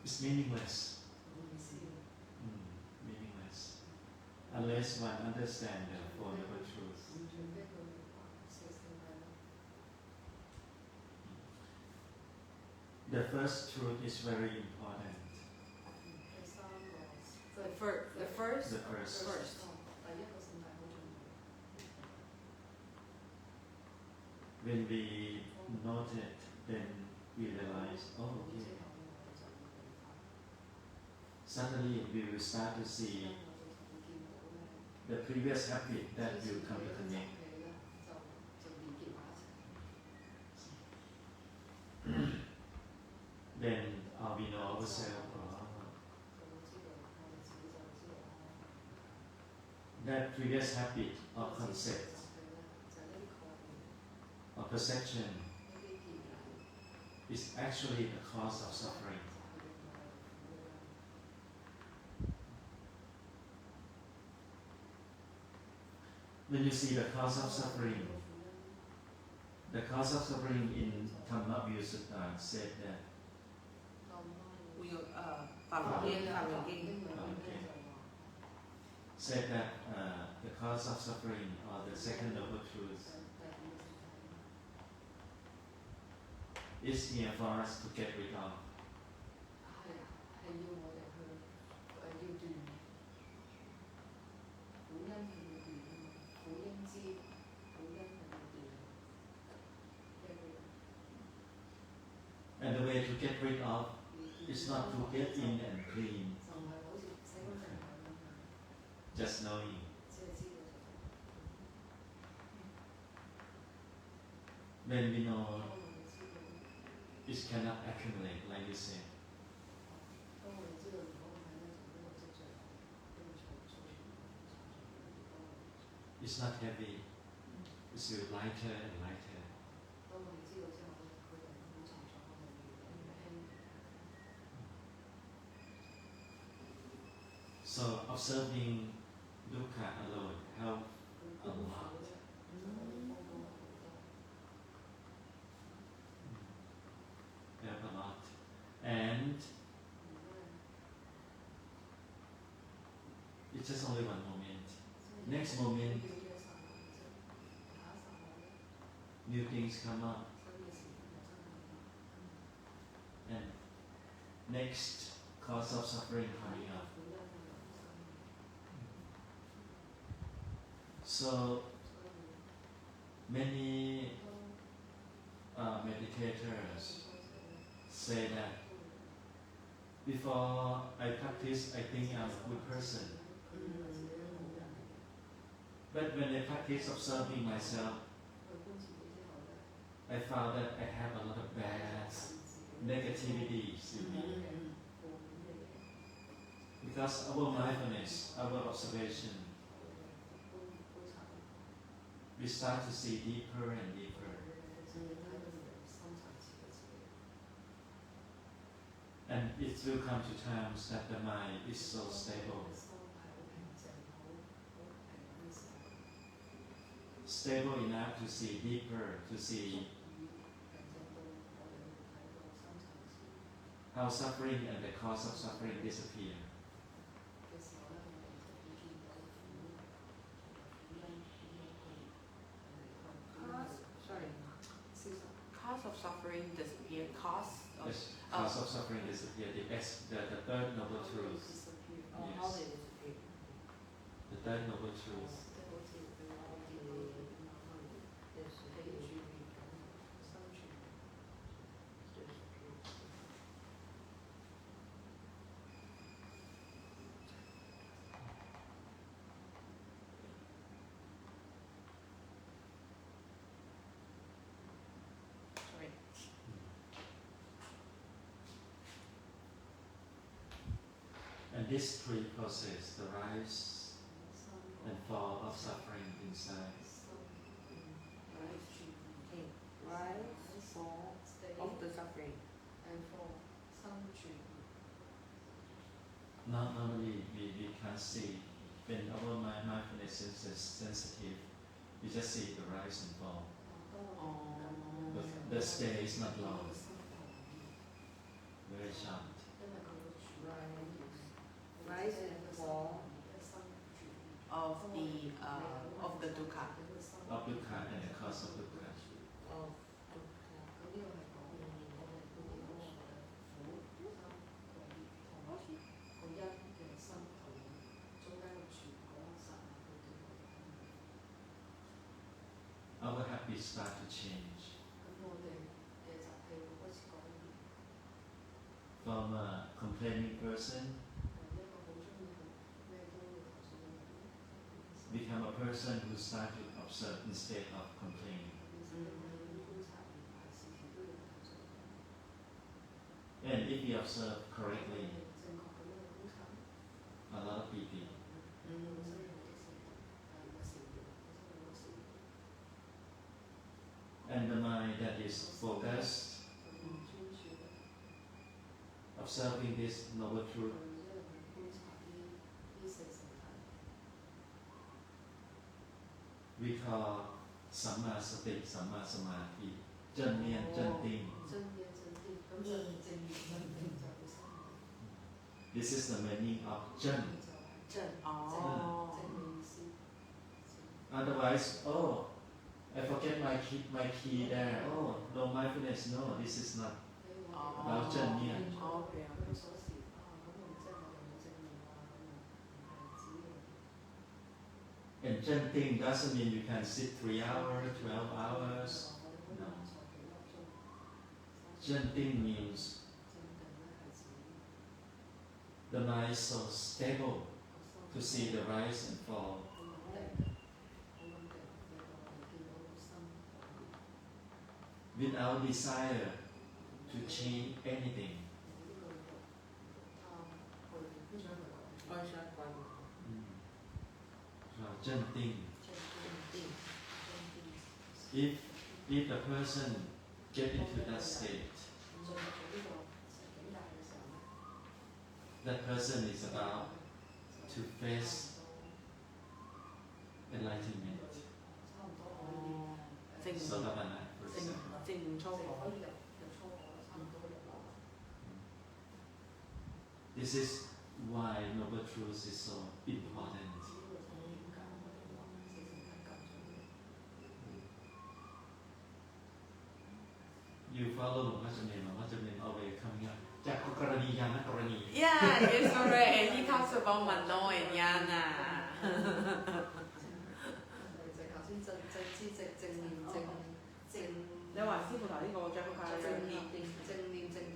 [SPEAKER 1] It's meaningless. Meaningless. Unless one understands the Four Noble Truths. The first truth is very important.
[SPEAKER 3] The first.
[SPEAKER 1] When we noted, then we realize, oh, okay. Suddenly we will start to see the previous habit that will come to connect. Then we know ourselves. That previous habit or concept or perception is actually the cause of suffering. When you see the cause of suffering, the cause of suffering in Dhamma Sutta said that said that the cause of suffering or the second noble truth is here for us to get rid of. And the way to get rid of is not to get in and clean. Just knowing. When we know it cannot accumulate, like you said. it's not heavy. It's lighter and lighter.
[SPEAKER 2] 當我哋知道之後咧，佢哋好沉重，我哋越嚟越輕。
[SPEAKER 1] So observing dukkha alone help a lot. Help a lot. And it's just only one moment. Next moment, new things come up. And next cause of suffering coming up. So many meditators say that before I practice, I think I'm a good person. But when I practice observing myself, I found that I have a lot of bad negativities in me. Because our mindfulness, our observation, we start to see deeper and deeper. And it will come to times that the mind is so stable. Stable enough to see deeper, to see how suffering and the cause of suffering disappear.
[SPEAKER 3] Cause of suffering disappear.
[SPEAKER 1] Yes, cause of suffering disappear. The third noble truth.
[SPEAKER 3] How they disappear?
[SPEAKER 1] The third noble truth. And this three process, the rise and fall of suffering inside.
[SPEAKER 3] Rise, fall of the suffering.
[SPEAKER 2] And fall, 生住。
[SPEAKER 1] Normally we can't see. When our mindfulness is sensitive, we just see the rise and fall. But the stay is not long, very short.
[SPEAKER 3] Rise and fall of the dukkha.
[SPEAKER 1] Of dukkha and the cause of dukkha.
[SPEAKER 3] Of
[SPEAKER 1] Our habits start to change. From a complaining person, become a person who starts to observe instead of complaining. And if we observe correctly, a lot of people. And the mind that is focused, observing this noble truth, we call Samma Sati, Samma Samadhi, Chân Nian, Chân Tinh. This is the meaning of Chân. Otherwise, oh, I forget my key there. Oh, no mindfulness. No, this is not about Chân Nian. And Chân Tinh doesn't mean you can sit 3 hours, 12 hours. No. Chân Tinh means the mind is so stable to see the rise and fall. Without desire to change anything. Chân Tinh. if the person get into that state,
[SPEAKER 2] 進入咗呢個境界嘅時候咧，
[SPEAKER 1] that person is about to face enlightenment.
[SPEAKER 2] 差唔多可以誒
[SPEAKER 1] Sotapanna, for
[SPEAKER 3] 正
[SPEAKER 1] example.
[SPEAKER 3] 正初
[SPEAKER 2] 可
[SPEAKER 3] 果。
[SPEAKER 2] 以入初果啦，差唔多入啦。
[SPEAKER 1] This is why Noble Truth is so important.
[SPEAKER 2] 呢個就係點解我哋話四聖諦咁重要。
[SPEAKER 1] You follow หลวงพ่อจำเนียนหลวงพ่อจำเนียน always coming up จากกรณียานกรณี
[SPEAKER 3] Yeah, yes, correct. And he talks about Mano and Yana.
[SPEAKER 2] 就係頭先正知正念正。
[SPEAKER 3] 你話師傅頭先講 Jack
[SPEAKER 2] 正念正定。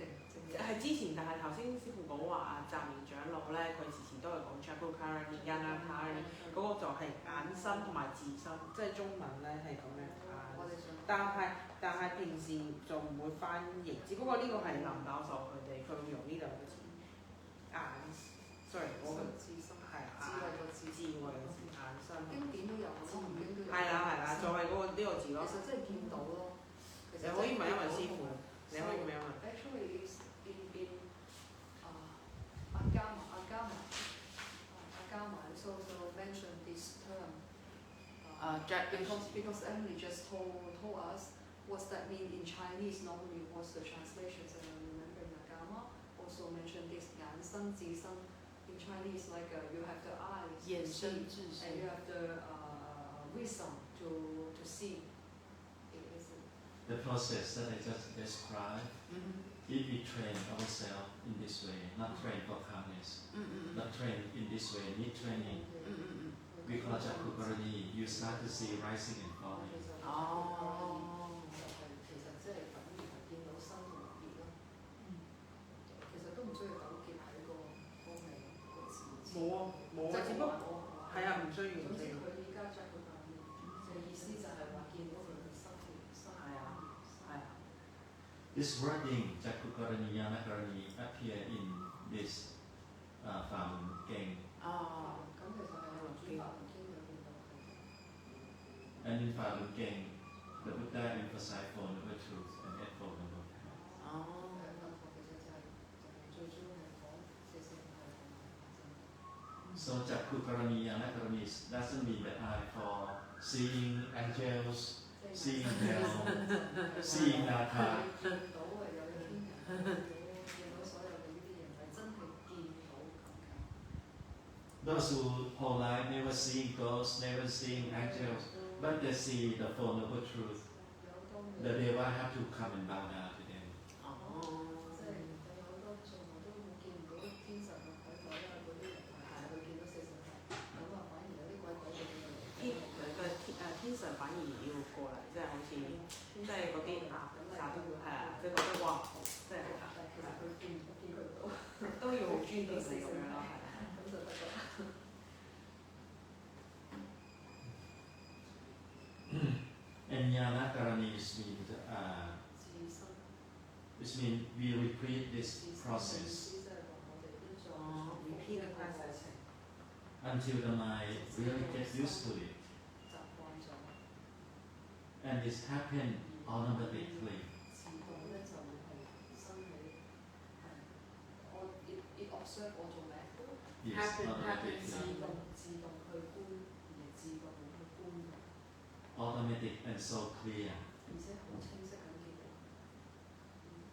[SPEAKER 3] 係之前，但係頭先師傅講話啊，暫年長老咧，佢時時都係講 Chakukarani、Yanakarani， 嗰個就係眼身同埋自身，即係中文咧係咁樣但係平時就唔會翻譯，只不過呢個係林教授佢會用呢兩個字眼 ，sorry， 嗰個
[SPEAKER 2] 自身
[SPEAKER 3] 係
[SPEAKER 2] 智慧個智
[SPEAKER 3] 個字眼身。
[SPEAKER 2] 經典都有，經都有。
[SPEAKER 3] 係啦，就係嗰個呢個字咯。
[SPEAKER 2] 其實真係見到咯。
[SPEAKER 3] 你可以問一問師傅，你可以咁樣問。
[SPEAKER 2] Actually, in Agama also mentioned this term. Because Emily just told us what's that mean in Chinese. Normally, what's the translation? And I remember in Agama also mentioned this 眼身自身. In Chinese, like you have the eyes to see, and you have the wisdom to see.
[SPEAKER 1] The process that I just described, if we train ourselves in this way, not train for calmness, not train in this way, need training. We call Chakukarani, you start to see rising and falling.
[SPEAKER 2] 其實即係等於係見到生同埋滅咯。其實都唔需要糾結喺個係個字。冇啊，只不過係啊，唔需要。總之佢依家著個嘅意思就係話見到佢嘅生同生。係啊，係啊。
[SPEAKER 1] This wording, Chakukarani, Yanakarani, appear in this Phàm Kinh.
[SPEAKER 2] 咁其實係《轉法輪經》裏邊都係。
[SPEAKER 1] And in Phàm Kinh, the Buddha emphasized Four Noble Truths and Eightfold Noble Paths.
[SPEAKER 2] 其實就係最主要係講四聖諦同埋
[SPEAKER 1] So Chakukarani, Yanakarani doesn't mean the eye for seeing angels, seeing hell, seeing Natha. 見到係有天人，見到所有嘅呢啲嘢係真係見到咁嘅。Those who whole life never seeing ghosts, never seeing angels, but they see the Four Noble Truths. The Deva have to come and bow down to them.
[SPEAKER 2] 即係有好多數我都冇見唔到天神啊、鬼鬼啊嗰啲人，但係佢見到四聖諦，咁啊反而有啲鬼鬼嘅
[SPEAKER 3] 天神反而要過嚟，即係好似即係嗰啲係啊，即係覺得哇，即係
[SPEAKER 2] 其實佢見佢唔到，
[SPEAKER 3] 都要好尊敬你咁樣咯，係
[SPEAKER 2] 咁就得㗎啦。
[SPEAKER 1] And Yanakarani means which means we repeat this process
[SPEAKER 3] repeat the process
[SPEAKER 1] until the mind really gets used to it. And this happens automatically.
[SPEAKER 2] It observe automatically.
[SPEAKER 1] Yes, automatically.
[SPEAKER 2] 自動去觀，而自動去觀。
[SPEAKER 1] Automatic and so clear.
[SPEAKER 2] 而且好清晰咁見到。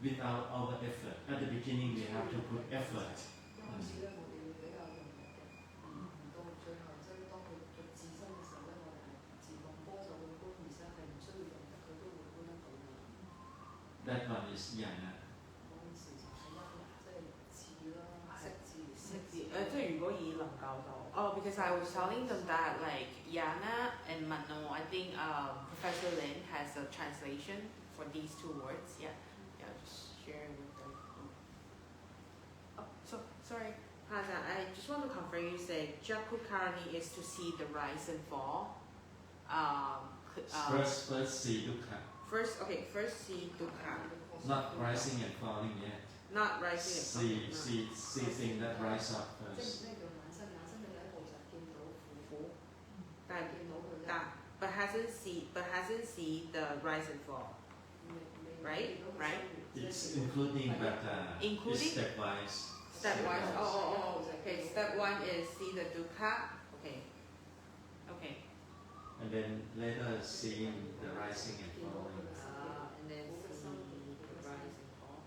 [SPEAKER 1] Without our effort. At the beginning we have to put effort.
[SPEAKER 2] 一開始咧，我哋要比較用力嘅，到最後即係當佢做自身嘅時候咧，我哋係自動波就會觀，而且係唔需要用力，佢都會觀得到嘅。
[SPEAKER 1] That one is Yana.
[SPEAKER 2] 嗰陣時就係即係字啦，識字。
[SPEAKER 3] 即係如果以林教授because I was telling them that like Yana and Mano, I think Professor Lin has a translation for these two words. Yeah, just share with them. So sorry, Haza, I just want to confirm. You say Jakukarani is to see the rise and fall.
[SPEAKER 1] First see dukkha.
[SPEAKER 3] First see dukkha.
[SPEAKER 1] Not rising and falling yet.
[SPEAKER 3] Not rising and falling.
[SPEAKER 1] See things that rise up first.
[SPEAKER 2] 即係咩叫眼身？眼身嘅第一步就係見到苦，
[SPEAKER 3] 但
[SPEAKER 2] 見到佢。
[SPEAKER 3] but hasn't seen the rise and fall. Right?
[SPEAKER 1] It's including, but
[SPEAKER 3] Including?
[SPEAKER 1] it's stepwise.
[SPEAKER 3] Stepwise. Oh. Okay. Step 1 is see the dukkha. Okay.
[SPEAKER 1] And then later seeing the rising and falling.
[SPEAKER 3] And then see the rise and fall.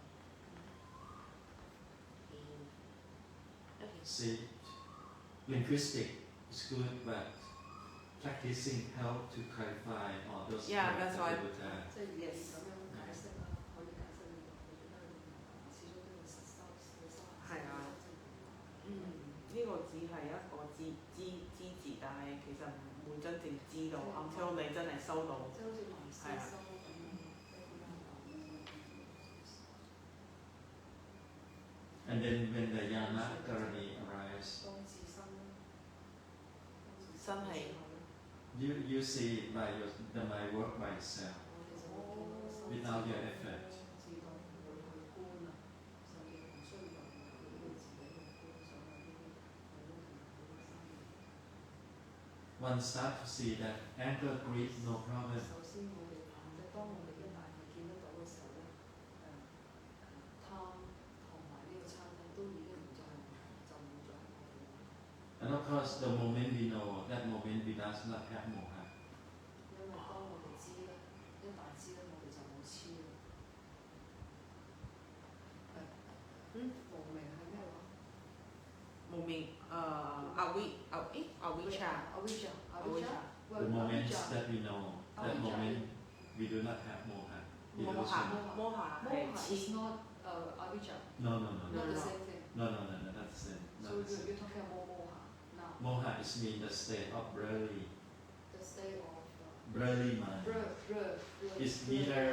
[SPEAKER 3] Okay.
[SPEAKER 1] See, linguistic is good, but practicing help to clarify all those
[SPEAKER 3] Yeah,
[SPEAKER 1] words
[SPEAKER 3] that's
[SPEAKER 1] that
[SPEAKER 3] why.
[SPEAKER 1] we would have.
[SPEAKER 2] 即係以咁樣解釋啦，可以解釋呢個，我覺得始終都要實修。
[SPEAKER 3] 係啊。呢個只係一個知字，但係其實唔會真正知道，until你真係收到。
[SPEAKER 2] 即係好似文思修咁樣。
[SPEAKER 1] And then when the yana karani arrives,
[SPEAKER 2] 當自身啦。
[SPEAKER 3] 真係。
[SPEAKER 1] you see by the mind work by itself without your effort. One start to see that anger, greed, no problem.
[SPEAKER 2] 首先我哋當我哋一旦係見得到嘅時候咧，貪同埋呢個嗔咧都已經唔再係就唔再係我哋。
[SPEAKER 1] And of course, the moment we know, that moment we does not have moha.
[SPEAKER 2] 因為當我哋知咧，一旦知咧，我哋就冇痴啦。無明係咩話？
[SPEAKER 3] 無明avijja。
[SPEAKER 1] The moment that we know, that moment we do not have moha. Illusion.
[SPEAKER 3] Moha
[SPEAKER 2] is not avijja.
[SPEAKER 1] No.
[SPEAKER 2] Not the same thing.
[SPEAKER 1] No, not the same.
[SPEAKER 2] So you're talking about moha now.
[SPEAKER 1] Moha is mean the state of blurry.
[SPEAKER 2] The state of
[SPEAKER 1] Blurry mind. It's neither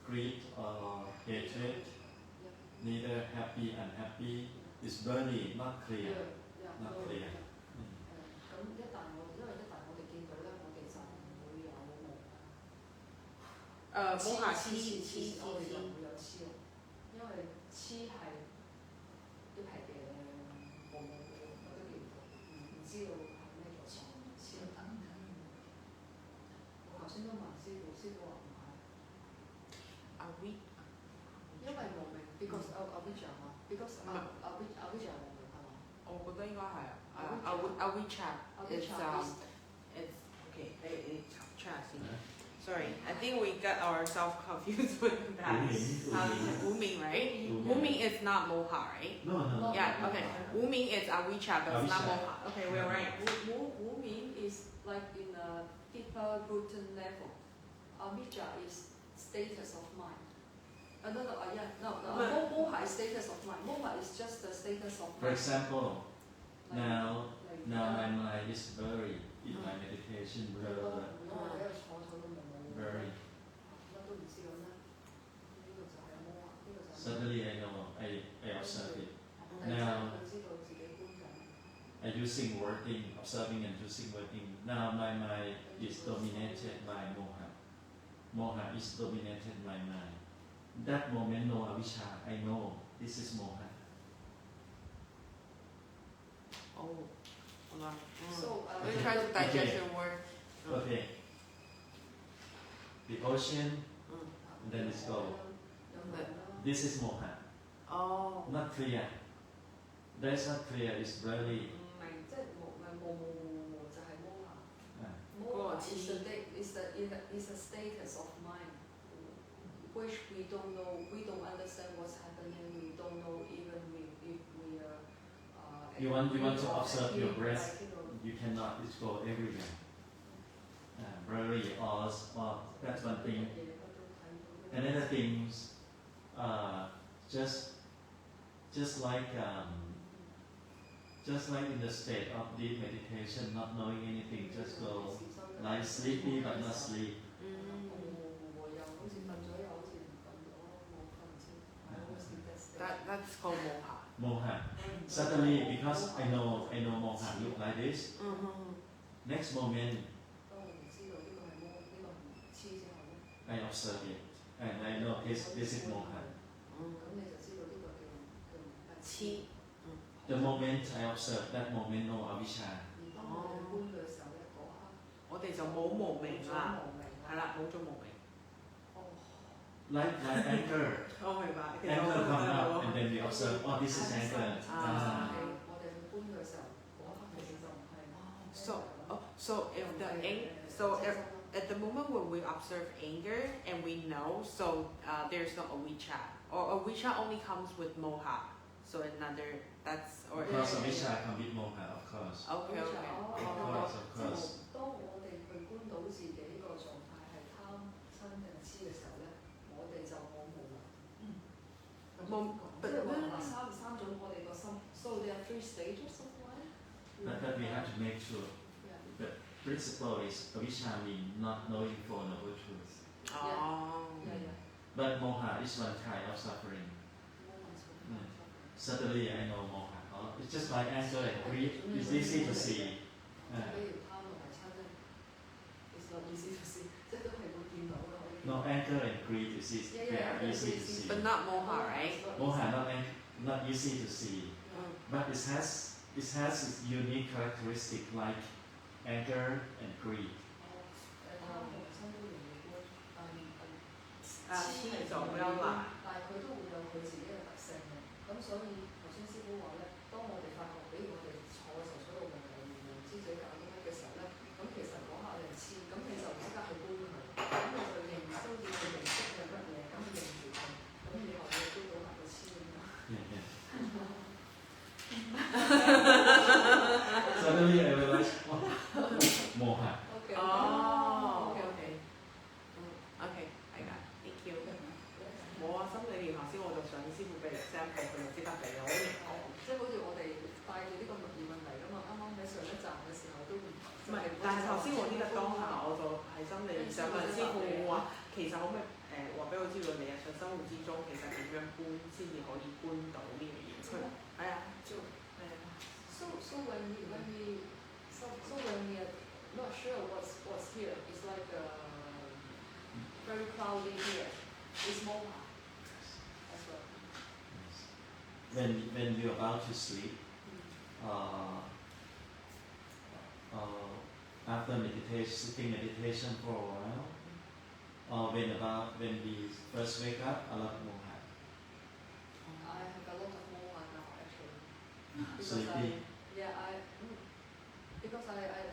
[SPEAKER 1] greed or hatred, neither happy, unhappy. It's blurry, not clear. Not clear.
[SPEAKER 2] 咁因為一旦我哋見到咧，我哋就唔會有無。
[SPEAKER 3] moha
[SPEAKER 2] 痴，我哋就唔會有痴啦，因為痴係一皮嘅無，我都見唔到，唔知道係咩叫痴得等。我頭先都問師傅話唔係。因為無明 because avijja 嘛 ，because avijja 無明係嘛？
[SPEAKER 3] 我覺得應該係avijja is it's okay. Sorry, I think we got ourselves confused with that. Wuming, right? Wuming is not moha, right?
[SPEAKER 1] No.
[SPEAKER 3] Yeah, okay. Wuming is avijja, but it's not moha. Okay, we're right.
[SPEAKER 2] Wuming is like in a deeper gluten level. Avijja is status of mind. Moha is status of mind. Moha is just the status of mind.
[SPEAKER 1] For example, now my mind is blurry in my meditation. Blurry. Suddenly I know, I observe it. Now I using wording, observing and using wording. Now my mind is dominated by moha. Moha is dominated by mind. That moment no avijja, I know this is moha.
[SPEAKER 3] Oh, hold on.
[SPEAKER 2] So
[SPEAKER 3] let me try to digest your word.
[SPEAKER 1] Okay. The ocean, and then it's gold. This is moha.
[SPEAKER 3] Oh.
[SPEAKER 1] Not clear. That's not clear, it's blurry.
[SPEAKER 2] 即係冇就係 moha。Moha is a status of mind, which we don't know, we don't understand what's happening, we don't know even if we are.
[SPEAKER 1] You want to observe your breath, you cannot, it's go everywhere. Blurry, or that's one thing. Another thing, just like in the state of deep meditation, not knowing anything, just go like sleepy but not sleep.
[SPEAKER 3] That's called moha.
[SPEAKER 1] Moha. Suddenly, because I know moha look like this. Next moment, I observe it and I know this is moha. The moment I observe, that moment no avijja.
[SPEAKER 2] 嘅時候咧，嗰刻
[SPEAKER 3] 我哋就冇無明啦，係啦，冇咗無明。
[SPEAKER 1] Like anchor.
[SPEAKER 3] 我明白。
[SPEAKER 1] Anchor come up and then we observe. Oh, this is anchor.
[SPEAKER 2] 我哋去搬嘅時候，嗰刻其實就唔係。
[SPEAKER 3] So at the moment when we observe anger and we know, so there's no avijja, or avijja only comes with moha. So another that's or.
[SPEAKER 1] Because avijja come with moha, of course.
[SPEAKER 3] Okay.
[SPEAKER 1] Of course.
[SPEAKER 2] 當我哋去觀到自己個狀態係貪嗔定痴嘅時候咧，我哋就冇無明。即係話三種我哋個心。So there are 3 stages of life.
[SPEAKER 1] But we have to make sure. The principle is avijja means not knowing for noble truth. But moha is one kind of suffering. Suddenly I know moha. It's just like anger and greed. It's easy to see. No, anger and greed is easy. They are easy to see.
[SPEAKER 3] But not moha, right?
[SPEAKER 1] Moha not easy to see. But it has its unique characteristic like anger and greed.
[SPEAKER 3] 黐就比較難。
[SPEAKER 2] 但係佢都會有佢自己嘅特性嘅。咁所以頭先師傅話咧，當我哋發覺，比如我哋坐嘅時候所有問題唔知自己搞啲乜嘅時候咧，咁其實嗰下你係黐，咁你就即刻去觀佢，咁你就認收住佢認識係乜嘢，咁認住佢，咁以後你觀到下個黐咁樣。
[SPEAKER 1] Suddenly I realized, oh, moha.
[SPEAKER 3] Okay. I got it. Thank you. 冇啊，心理療頭先我就想師傅俾 example，佢就即刻俾我。
[SPEAKER 2] 即係好似我哋帶住呢個疑問嚟㗎嘛，啱啱喺上一站嘅時候都唔
[SPEAKER 3] 係，但係頭先我呢個當下我就係心理想問師傅話，其實可唔可以話俾我知道你日常生活之中其實點樣搬先至可以搬到呢樣嘢出嚟？係啊，就係啊。
[SPEAKER 2] So when we are not sure what's here, it's like very cloudy here. It's moha as well.
[SPEAKER 1] When you're about to sleep, after sitting meditation for a while, or when we first wake up, a lot of moha.
[SPEAKER 2] I have a lot of moha now actually.
[SPEAKER 1] Sleepy.
[SPEAKER 2] Because I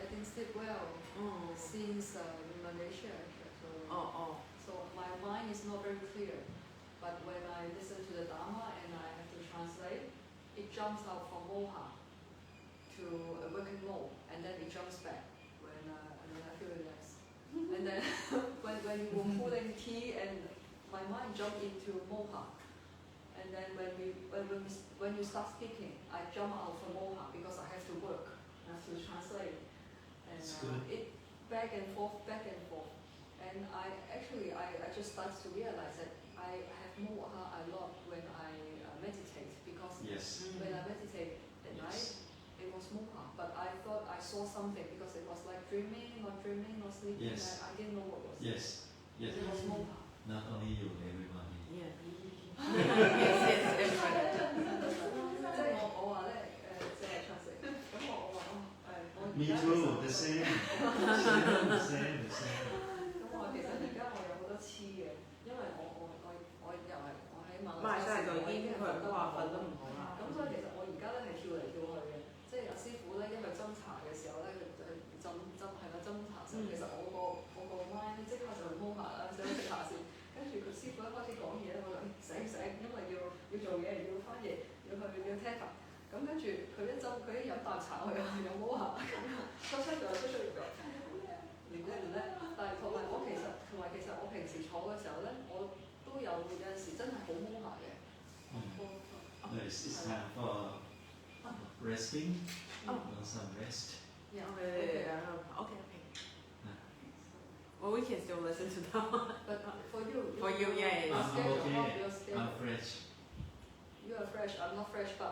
[SPEAKER 2] didn't sleep well since Malaysia. So my mind is not very clear. But when I listen to the Dhamma and I have to translate, it jumps out from moha to a working mode, and then it jumps back when I feel relaxed. And then when you were pulling tea and my mind jumped into moha. And then when you start speaking, I jump out from moha because I have to work. I have to translate. And it back and forth. And I just started to realize that I have moha a lot when I meditate, because when I meditate at night, it was moha. But I thought I saw something because it was like dreaming or sleeping. I didn't know what was.
[SPEAKER 1] Yes.
[SPEAKER 2] It was moha.
[SPEAKER 1] Not only you, everybody.
[SPEAKER 3] Yes,
[SPEAKER 1] Me too, the same.
[SPEAKER 2] 咁我其實而家我有好多黐嘅，因為我又係我喺馬來西亞，
[SPEAKER 3] 就已經佢話瞓得唔好啦。
[SPEAKER 2] 咁所以其實我而家咧係跳嚟跳去嘅，即係阿師傅咧，因為斟茶嘅時候咧，佢斟茶時候，其實我個 mind 即刻就摸下啦，想食下先。跟住佢師傅一開始講嘢咧，我就醒，因為要做嘢，要翻譯，要聽法。咁跟住佢一飲啖茶，我又摸下，出咗。但係同埋其實我平時坐嘅時候咧，我都有陣時真係好摸下嘅。
[SPEAKER 1] It's time for resting. Some rest.
[SPEAKER 3] Okay. Well, we can still listen to that one.
[SPEAKER 2] But for you,
[SPEAKER 3] yeah.
[SPEAKER 1] I'm okay. I'm fresh.
[SPEAKER 2] You are fresh. I'm not fresh, but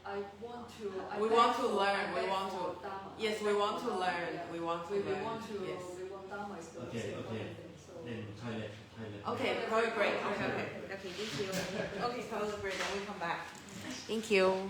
[SPEAKER 2] I want to.
[SPEAKER 3] We want to learn. We want to.
[SPEAKER 2] Yes,
[SPEAKER 3] we want to learn. We want to learn.
[SPEAKER 2] Yes. We want Dhamma is the most important thing.
[SPEAKER 1] Then toilet.
[SPEAKER 3] Okay, toilet break. Okay, thank you. Okay, toilet break, then we come back. Thank you.